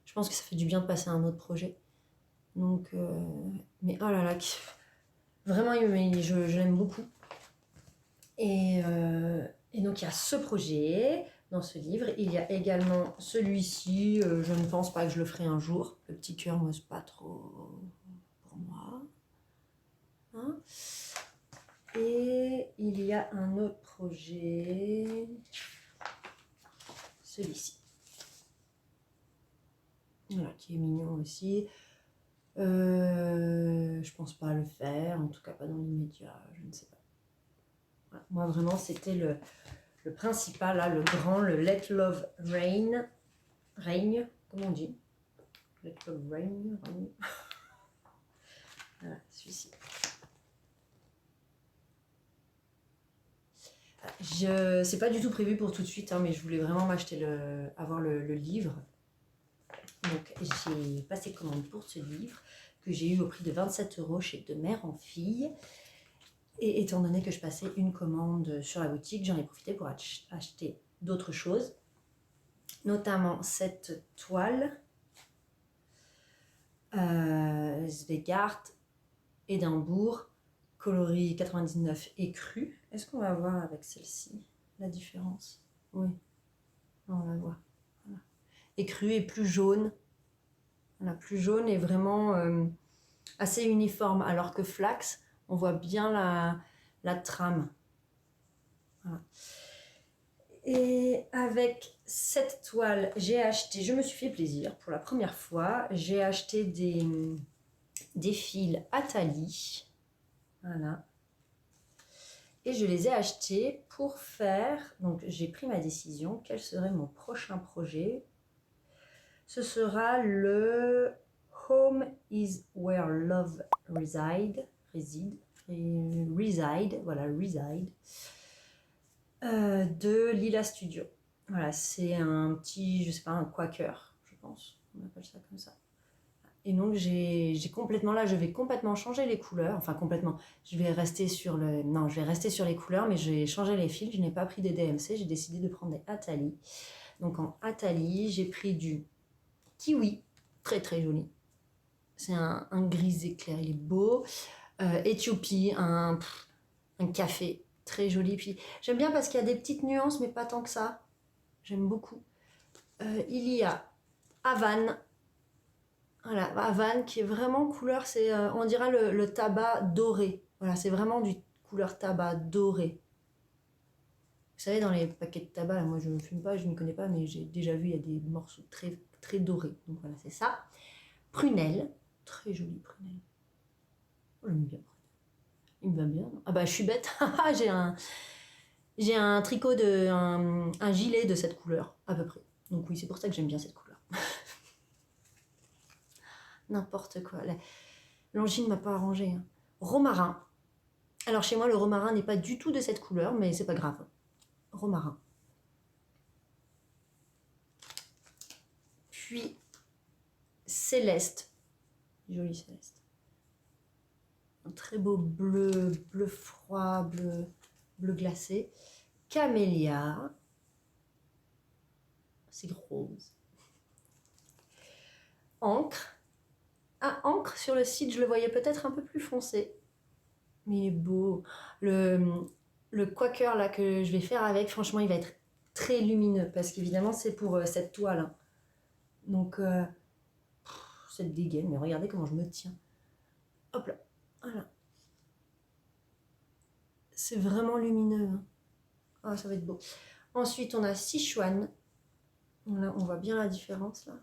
je pense que ça fait du bien de passer à un autre projet. Donc, mais oh là là, vraiment, je l'aime beaucoup. Et donc, il y a ce projet dans ce livre. Il y a également celui-ci. Je ne pense pas que je le ferai un jour. Le petit cœur, moi, c'est pas trop pour moi. Hein? Et il y a un autre projet. Celui-ci. Voilà, qui est mignon aussi. Je pense pas le faire, en tout cas pas dans l'immédiat, je ne sais pas. Voilà. Moi vraiment c'était le principal, là, le grand, le Let Love Règne, comment on dit? Let Love Règne. Voilà, celui-ci. C'est pas du tout prévu pour tout de suite, hein, mais je voulais vraiment avoir le livre. Donc j'ai passé commande pour ce livre que j'ai eu au prix de 27 € chez De Mère en Fille. Et étant donné que je passais une commande sur la boutique, j'en ai profité pour acheter d'autres choses, notamment cette toile Svegart Édimbourg, coloris 99 et cru. Est-ce qu'on va voir avec celle-ci la différence? Oui, on va voir. Voilà. Et cru et plus jaune. Voilà, plus jaune et vraiment assez uniforme, alors que flax, on voit bien la trame. Voilà. Et avec cette toile, je me suis fait plaisir pour la première fois. J'ai acheté des fils Atali. Voilà. Et je les ai achetés pour faire... Donc j'ai pris ma décision. Quel serait mon prochain projet? Ce sera le Home is where love reside. Voilà, reside. De Lila Studio. Voilà, c'est un petit, je sais pas, un quaker, je pense. On appelle ça comme ça. Et donc j'ai complètement là, je vais complètement changer les couleurs. Enfin complètement. Je vais rester sur les couleurs, mais je vais changer les fils. Je n'ai pas pris des DMC, j'ai décidé de prendre des Atali. Donc en Atali, j'ai pris du kiwi, très très joli. C'est un gris éclair, il est beau. Éthiopie, un café, très joli. Puis j'aime bien parce qu'il y a des petites nuances, mais pas tant que ça. J'aime beaucoup. Il y a Havane. Voilà, Havane qui est vraiment couleur, on dirait le tabac doré. Voilà, c'est vraiment du couleur tabac doré. Vous savez, dans les paquets de tabac, là, moi je ne fume pas, je ne connais pas, mais j'ai déjà vu, il y a des morceaux très, très dorés. Donc voilà, c'est ça. Prunelle, très jolie prunelle. Oh, j'aime bien. Il me va bien. Ah bah je suis bête, j'ai un... J'ai un tricot, un gilet de cette couleur, à peu près. Donc oui, c'est pour ça que j'aime bien cette couleur. N'importe quoi. L'angine ne m'a pas arrangé. Hein. Romarin. Alors chez moi, le romarin n'est pas du tout de cette couleur, mais c'est pas grave. Romarin. Puis céleste. Joli céleste. Un très beau bleu, bleu froid, bleu glacé. Camélia. C'est rose. Encre. Ah, encre, sur le site, je le voyais peut-être un peu plus foncé. Mais il est beau. Le quaker là que je vais faire avec, franchement, il va être très lumineux. Parce qu'évidemment, c'est pour cette toile. Hein. Donc, cette dégaine. Mais regardez comment je me tiens. Hop là. Voilà. C'est vraiment lumineux. Hein. Ah, ça va être beau. Ensuite, on a Sichuan. Là, on voit bien la différence là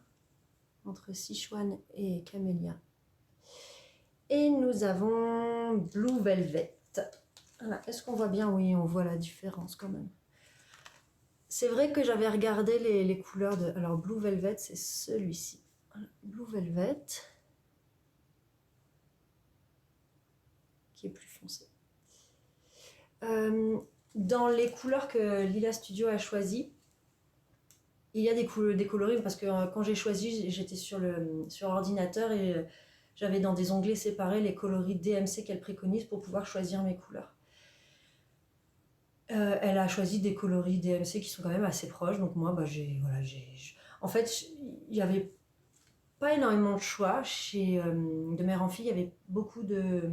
entre Sichuan et Camélia. Et nous avons Blue Velvet. Voilà. Est-ce qu'on voit bien? Oui, on voit la différence quand même. C'est vrai que j'avais regardé les couleurs de... Alors, Blue Velvet, c'est celui-ci. Voilà. Blue Velvet. Qui est plus foncé. Dans les couleurs que Lila Studio a choisies, il y a des coloris parce que quand j'ai choisi, j'étais sur l'ordinateur et j'avais dans des onglets séparés les coloris DMC qu'elle préconise pour pouvoir choisir mes couleurs. Elle a choisi des coloris DMC qui sont quand même assez proches, donc moi, en fait, il n'y avait pas énormément de choix. De mère en fille, il y avait beaucoup de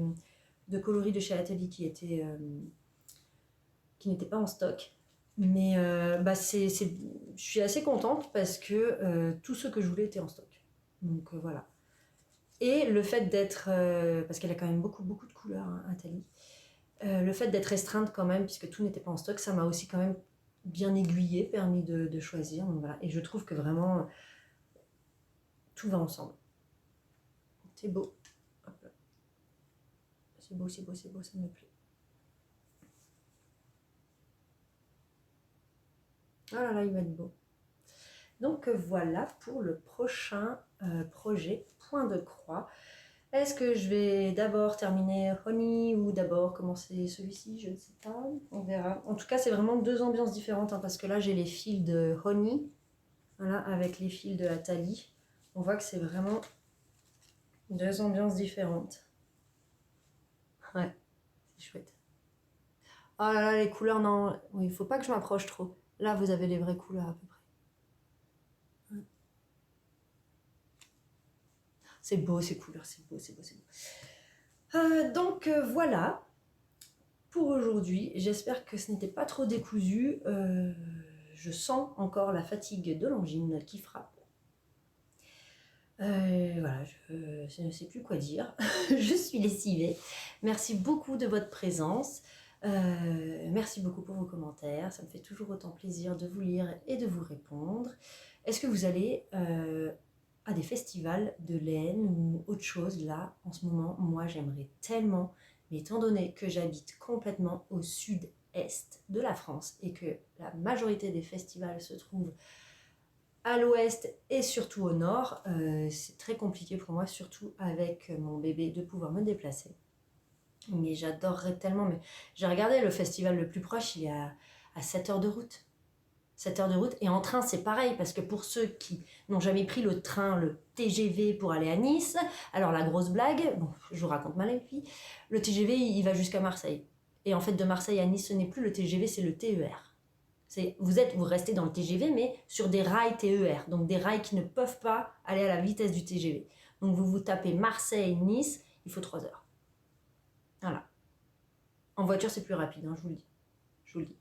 coloris de chez Atelier qui n'étaient pas en stock. Mais je suis assez contente parce que tous ceux que je voulais étaient en stock. Donc voilà. Et le fait d'être... parce qu'elle a quand même beaucoup de couleurs, hein, Atali. Le fait d'être restreinte quand même, puisque tout n'était pas en stock, ça m'a aussi quand même bien aiguillée, permis de choisir. Donc voilà. Et je trouve que vraiment, tout va ensemble. C'est beau. Hop là. C'est beau, c'est beau, c'est beau, ça me plaît. Ah là là, il va être beau. Donc voilà pour le prochain projet, point de croix. Est-ce que je vais d'abord terminer Honey ou d'abord commencer celui-ci? Je ne sais pas, on verra. En tout cas, c'est vraiment deux ambiances différentes, hein, parce que là, j'ai les fils de Honey, voilà, avec les fils de Atali. On voit que c'est vraiment deux ambiances différentes. Ouais, c'est chouette. Oh là là, les couleurs, non, oui, il ne faut pas que je m'approche trop. Là, vous avez les vraies couleurs à peu près. C'est beau ces couleurs, c'est beau, c'est beau, c'est beau. Donc voilà pour aujourd'hui. J'espère que ce n'était pas trop décousu. Je sens encore la fatigue de l'angine qui frappe. Voilà, je ne sais plus quoi dire. Je suis lessivée. Merci beaucoup de votre présence. Merci beaucoup pour vos commentaires. Ça me fait toujours autant plaisir de vous lire et de vous répondre. Est-ce que vous allez à des festivals de laine ou autre chose là en ce moment? Moi, j'aimerais tellement, mais étant donné que j'habite complètement au sud-est de la France et que la majorité des festivals se trouvent à l'ouest et surtout au nord, c'est très compliqué pour moi, surtout avec mon bébé, de pouvoir me déplacer. Mais j'adorerais tellement. Mais j'ai regardé le festival le plus proche, il est à 7 heures de route. 7 heures de route. Et en train, c'est pareil, parce que pour ceux qui n'ont jamais pris le train, le TGV pour aller à Nice, alors la grosse blague, bon, je vous raconte ma vie, le TGV, il va jusqu'à Marseille. Et en fait, de Marseille à Nice, ce n'est plus le TGV, c'est le TER. Vous restez dans le TGV, mais sur des rails TER, donc des rails qui ne peuvent pas aller à la vitesse du TGV. Donc vous tapez Marseille-Nice, il faut 3 heures. Voilà. En voiture, c'est plus rapide, hein, je vous le dis. Je vous le dis.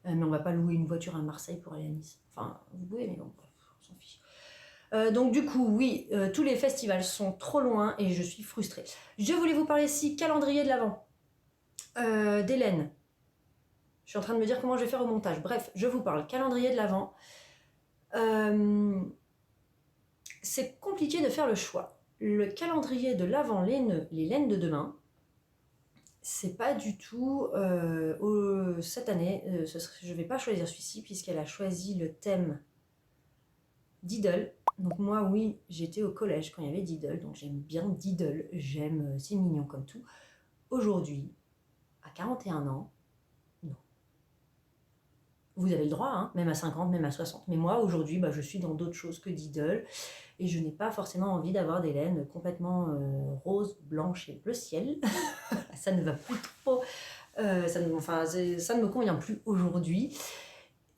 Mais on va pas louer une voiture à Marseille pour aller à Nice. Enfin, vous pouvez, mais bon, on s'en fiche. Donc du coup, oui, tous les festivals sont trop loin et je suis frustrée. Je voulais vous parler ici calendrier de l'Avent d'Hélène. Je suis en train de me dire comment je vais faire au montage. Bref, je vous parle calendrier de l'Avent. C'est compliqué de faire le choix. Le calendrier de l'Avent laineux, les laines de demain, c'est pas du tout cette année, je vais pas choisir celui-ci puisqu'elle a choisi le thème Diddle. Donc moi, oui, j'étais au collège quand il y avait Diddle, donc j'aime bien Diddle, c'est mignon comme tout. Aujourd'hui, à 41 ans, non. Vous avez le droit, hein, même à 50, même à 60. Mais moi, aujourd'hui, je suis dans d'autres choses que Diddle et je n'ai pas forcément envie d'avoir des laines complètement roses, blanches et bleu ciel. Ça ne va plus trop. Ça ne me convient plus aujourd'hui.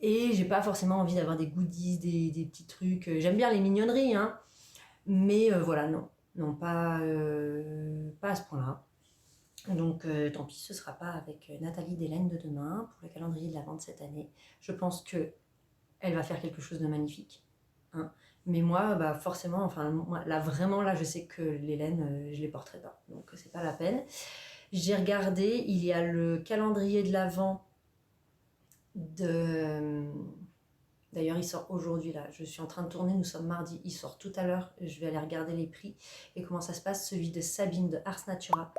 Et j'ai pas forcément envie d'avoir des goodies, des petits trucs. J'aime bien les mignonneries, hein, mais voilà, non. Non, pas à ce point-là. Donc tant pis, ce sera pas avec Nathalie Delaine de demain pour le calendrier de l'Avent de cette année. Je pense que elle va faire quelque chose de magnifique, hein. Mais moi, forcément, enfin, moi, là vraiment, là, je sais que les laines, je les porterai pas, donc c'est pas la peine. J'ai regardé, il y a le calendrier de l'Avent de. D'ailleurs, il sort aujourd'hui, là. Je suis en train de tourner, nous sommes mardi. Il sort tout à l'heure. Je vais aller regarder les prix et comment ça se passe. Celui de Sabine de Ars Natura.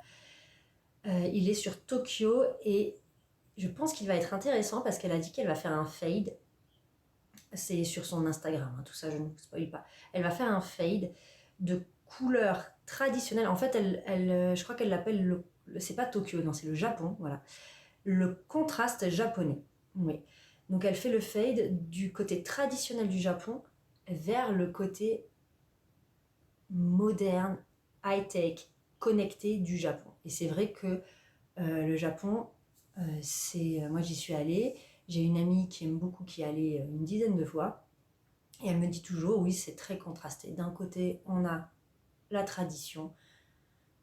Il est sur Tokyo et je pense qu'il va être intéressant parce qu'elle a dit qu'elle va faire un fade. C'est sur son Instagram, hein, tout ça, je ne vous spoil pas. Elle va faire un fade de couleurs traditionnelles. En fait, je crois qu'elle l'appelle c'est pas Tokyo, non, c'est le Japon, voilà. Le contraste japonais. Oui. Donc elle fait le fade du côté traditionnel du Japon vers le côté moderne, high-tech, connecté du Japon. Et c'est vrai que le Japon, moi j'y suis allée, j'ai une amie qui aime beaucoup, qui est allée une dizaine de fois, et elle me dit toujours, oui, c'est très contrasté. D'un côté, on a la tradition,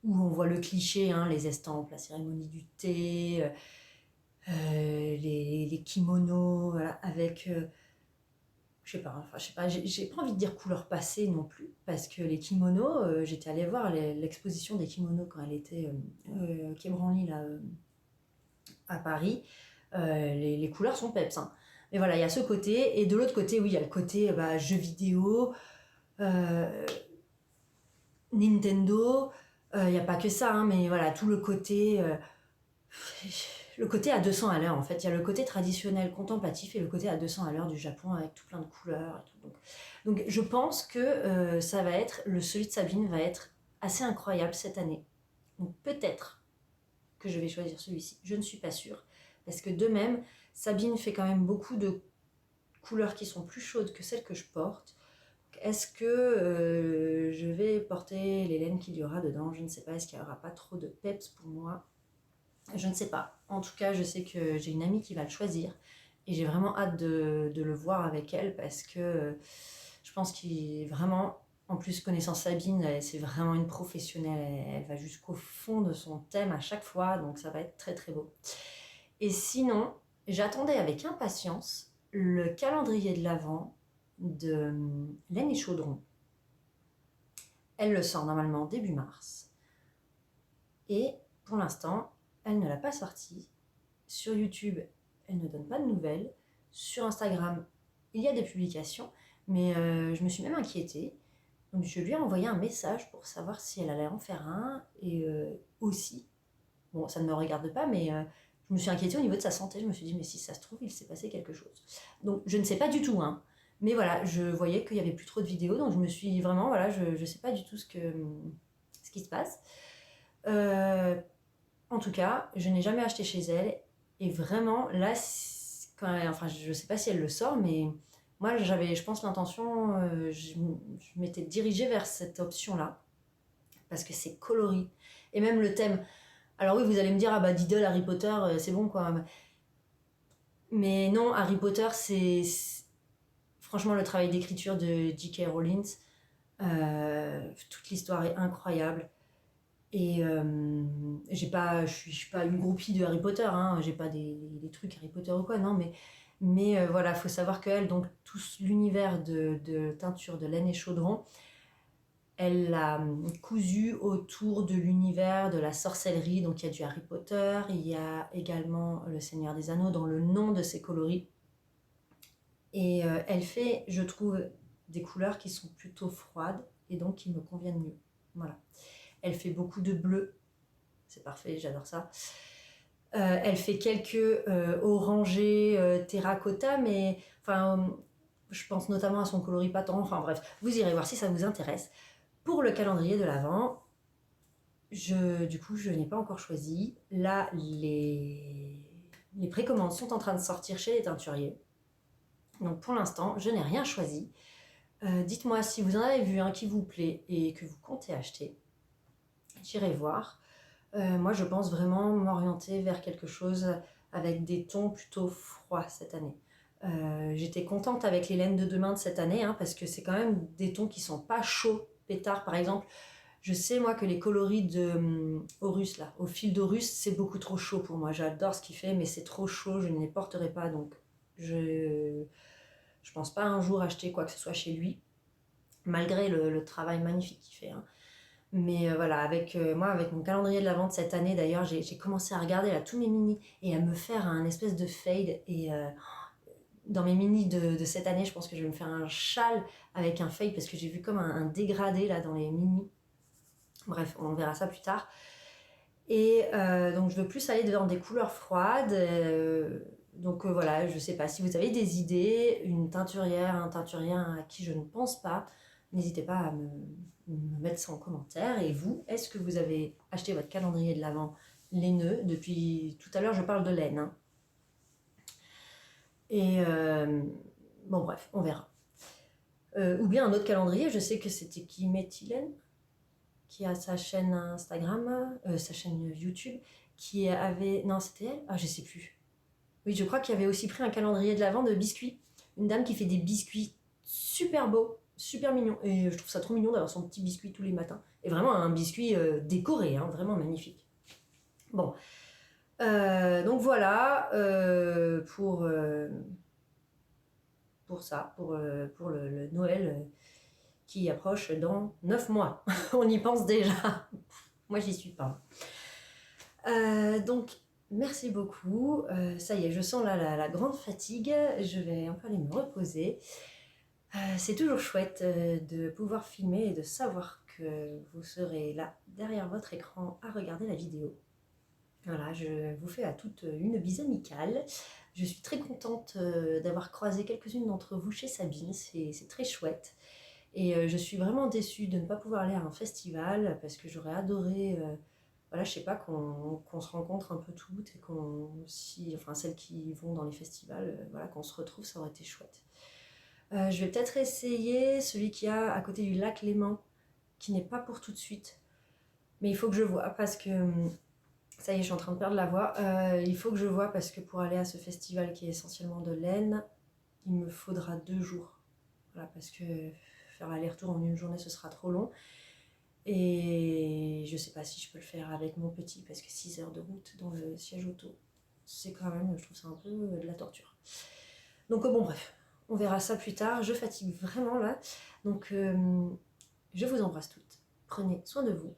où on voit le cliché, hein, les estampes, la cérémonie du thé, les kimonos, voilà, avec, je sais pas, j'ai pas envie de dire couleur passée non plus, parce que les kimonos, j'étais allée voir l'exposition des kimonos quand elle était Quai Branly, là, à Paris, les couleurs sont peps, hein. Mais voilà, il y a ce côté, et de l'autre côté, oui, il y a le côté jeux vidéo, euh, Nintendo, il n'y a pas que ça, hein, mais voilà, tout le côté à 200 à l'heure, en fait. Il y a le côté traditionnel, contemplatif, et le côté à 200 à l'heure du Japon, avec tout plein de couleurs. Et tout. Donc je pense que celui de Sabine va être assez incroyable cette année. Donc peut-être que je vais choisir celui-ci. Je ne suis pas sûre. Parce que de même, Sabine fait quand même beaucoup de couleurs qui sont plus chaudes que celles que je porte. Est-ce que je vais porter les laines qu'il y aura dedans? Je ne sais pas. Est-ce qu'il n'y aura pas trop de peps pour moi? Je ne sais pas. En tout cas, je sais que j'ai une amie qui va le choisir. Et j'ai vraiment hâte de le voir avec elle parce que je pense qu'il est vraiment, en plus connaissant Sabine, c'est vraiment une professionnelle. Elle va jusqu'au fond de son thème à chaque fois. Donc ça va être très très beau. Et sinon, j'attendais avec impatience le calendrier de l'Avent de Laine et Chaudron. Elle le sort normalement début mars. Et pour l'instant, elle ne l'a pas sorti. Sur YouTube, elle ne donne pas de nouvelles. Sur Instagram, il y a des publications. Mais je me suis même inquiétée. Donc je lui ai envoyé un message pour savoir si elle allait en faire un. Et aussi, bon, ça ne me regarde pas, mais je me suis inquiétée au niveau de sa santé. Je me suis dit, mais si ça se trouve, il s'est passé quelque chose. Donc je ne sais pas du tout, hein. Mais voilà, je voyais qu'il n'y avait plus trop de vidéos, donc je me suis vraiment, voilà, je ne sais pas du tout ce qui se passe. En tout cas, je n'ai jamais acheté chez elle. Et vraiment, là, enfin, je ne sais pas si elle le sort, mais moi, j'avais, je pense, l'intention, je m'étais dirigée vers cette option-là, parce que c'est coloris. Et même le thème. Alors oui, vous allez me dire, ah bah Diddle, Harry Potter, c'est bon quoi. Mais non, Harry Potter, franchement le travail d'écriture de J.K. Rowling. Toute l'histoire est incroyable. Et je suis pas une groupie de Harry Potter, hein, j'ai pas des trucs Harry Potter ou quoi, non, mais voilà, faut savoir qu'elle, donc tout l'univers de teinture de laine et chaudron, elle l'a cousu autour de l'univers de la sorcellerie. Donc il y a du Harry Potter, il y a également le Seigneur des Anneaux dans le nom de ses coloris. Et elle fait, je trouve, des couleurs qui sont plutôt froides et donc qui me conviennent mieux. Voilà. Elle fait beaucoup de bleu. c'est parfait, j'adore ça. Elle fait quelques orangés terracotta, mais enfin, je pense notamment à son coloris patent. Enfin bref, vous irez voir si ça vous intéresse. Pour le calendrier de l'Avent, du coup, je n'ai pas encore choisi. Là, les précommandes sont en train de sortir chez les teinturiers. Donc pour l'instant, je n'ai rien choisi. Dites-moi si vous en avez vu un qui vous plaît et que vous comptez acheter. J'irai voir. Moi, je pense vraiment m'orienter vers quelque chose avec des tons plutôt froids cette année. J'étais contente avec les laines de demain de cette année, hein, parce que c'est quand même des tons qui sont pas chauds, pétards. Par exemple, je sais moi que les coloris de Horus, là, au fil d'Horus, c'est beaucoup trop chaud pour moi. J'adore ce qu'il fait, mais c'est trop chaud, je ne les porterai pas. Donc, je pense pas un jour acheter quoi que ce soit chez lui, malgré le travail magnifique qu'il fait, hein. Mais voilà, avec moi, avec mon calendrier de l'Avent de cette année, d'ailleurs, j'ai commencé à regarder là, tous mes minis et à me faire un espèce de fade. Et dans mes minis de cette année, je pense que je vais me faire un châle avec un fade parce que j'ai vu comme un dégradé là dans les minis. Bref, on verra ça plus tard. Et donc, je veux plus aller dans des couleurs froides. Donc voilà, je sais pas si vous avez des idées, une teinturière, un teinturier à qui je ne pense pas, n'hésitez pas à me mettre ça en commentaire. Et vous, est-ce que vous avez acheté votre calendrier de l'Avent laineux? Depuis tout à l'heure, je parle de laine, hein. Et bon, bref, on verra. Ou bien un autre calendrier, je sais que c'était Kiméthylène, qui a sa chaîne Instagram, sa chaîne YouTube, qui avait... Non, c'était elle? Ah, je sais plus. Oui, je crois qu'il y avait aussi pris un calendrier de l'Avent de biscuits. Une dame qui fait des biscuits super beaux, super mignons. Et je trouve ça trop mignon d'avoir son petit biscuit tous les matins. Et vraiment un biscuit décoré, hein, vraiment magnifique. Bon, donc voilà pour ça, pour le Noël qui approche dans 9 mois. On y pense déjà. Moi, j'y suis pas. Donc, merci beaucoup. Ça y est, je sens là la grande fatigue. Je vais un peu aller me reposer. C'est toujours chouette de pouvoir filmer et de savoir que vous serez là, derrière votre écran, à regarder la vidéo. Voilà, je vous fais à toute une bise amicale. Je suis très contente d'avoir croisé quelques-unes d'entre vous chez Sabine. C'est très chouette. Et je suis vraiment déçue de ne pas pouvoir aller à un festival parce que j'aurais adoré... voilà, je sais pas, qu'on se rencontre un peu toutes et enfin celles qui vont dans les festivals, voilà, qu'on se retrouve, ça aurait été chouette. Je vais peut-être essayer celui qu'il y a à côté du lac Léman, qui n'est pas pour tout de suite. Mais il faut que je vois, parce que, ça y est, je suis en train de perdre la voix. Il faut que je vois, parce que pour aller à ce festival qui est essentiellement de laine, il me faudra 2 jours. Voilà, parce que faire l'aller-retour en une journée, ce sera trop long. Et je sais pas si je peux le faire avec mon petit, parce que 6 heures de route dans le siège auto, c'est quand même, je trouve ça un peu de la torture. Donc bon, bref, on verra ça plus tard. Je fatigue vraiment là. Donc je vous embrasse toutes. Prenez soin de vous.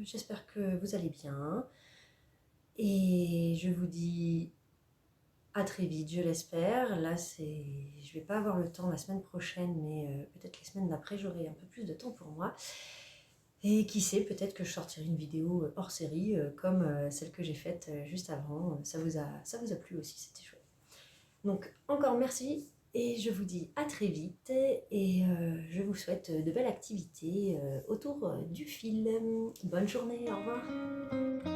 J'espère que vous allez bien. Et je vous dis à très vite, je l'espère. Là, je vais pas avoir le temps la semaine prochaine, mais peut-être les semaines d'après, j'aurai un peu plus de temps pour moi. Et qui sait, peut-être que je sortirai une vidéo hors série, comme celle que j'ai faite juste avant. Ça vous a plu aussi, c'était chouette. Donc, encore merci, et je vous dis à très vite. Et je vous souhaite de belles activités autour du film. Bonne journée, au revoir.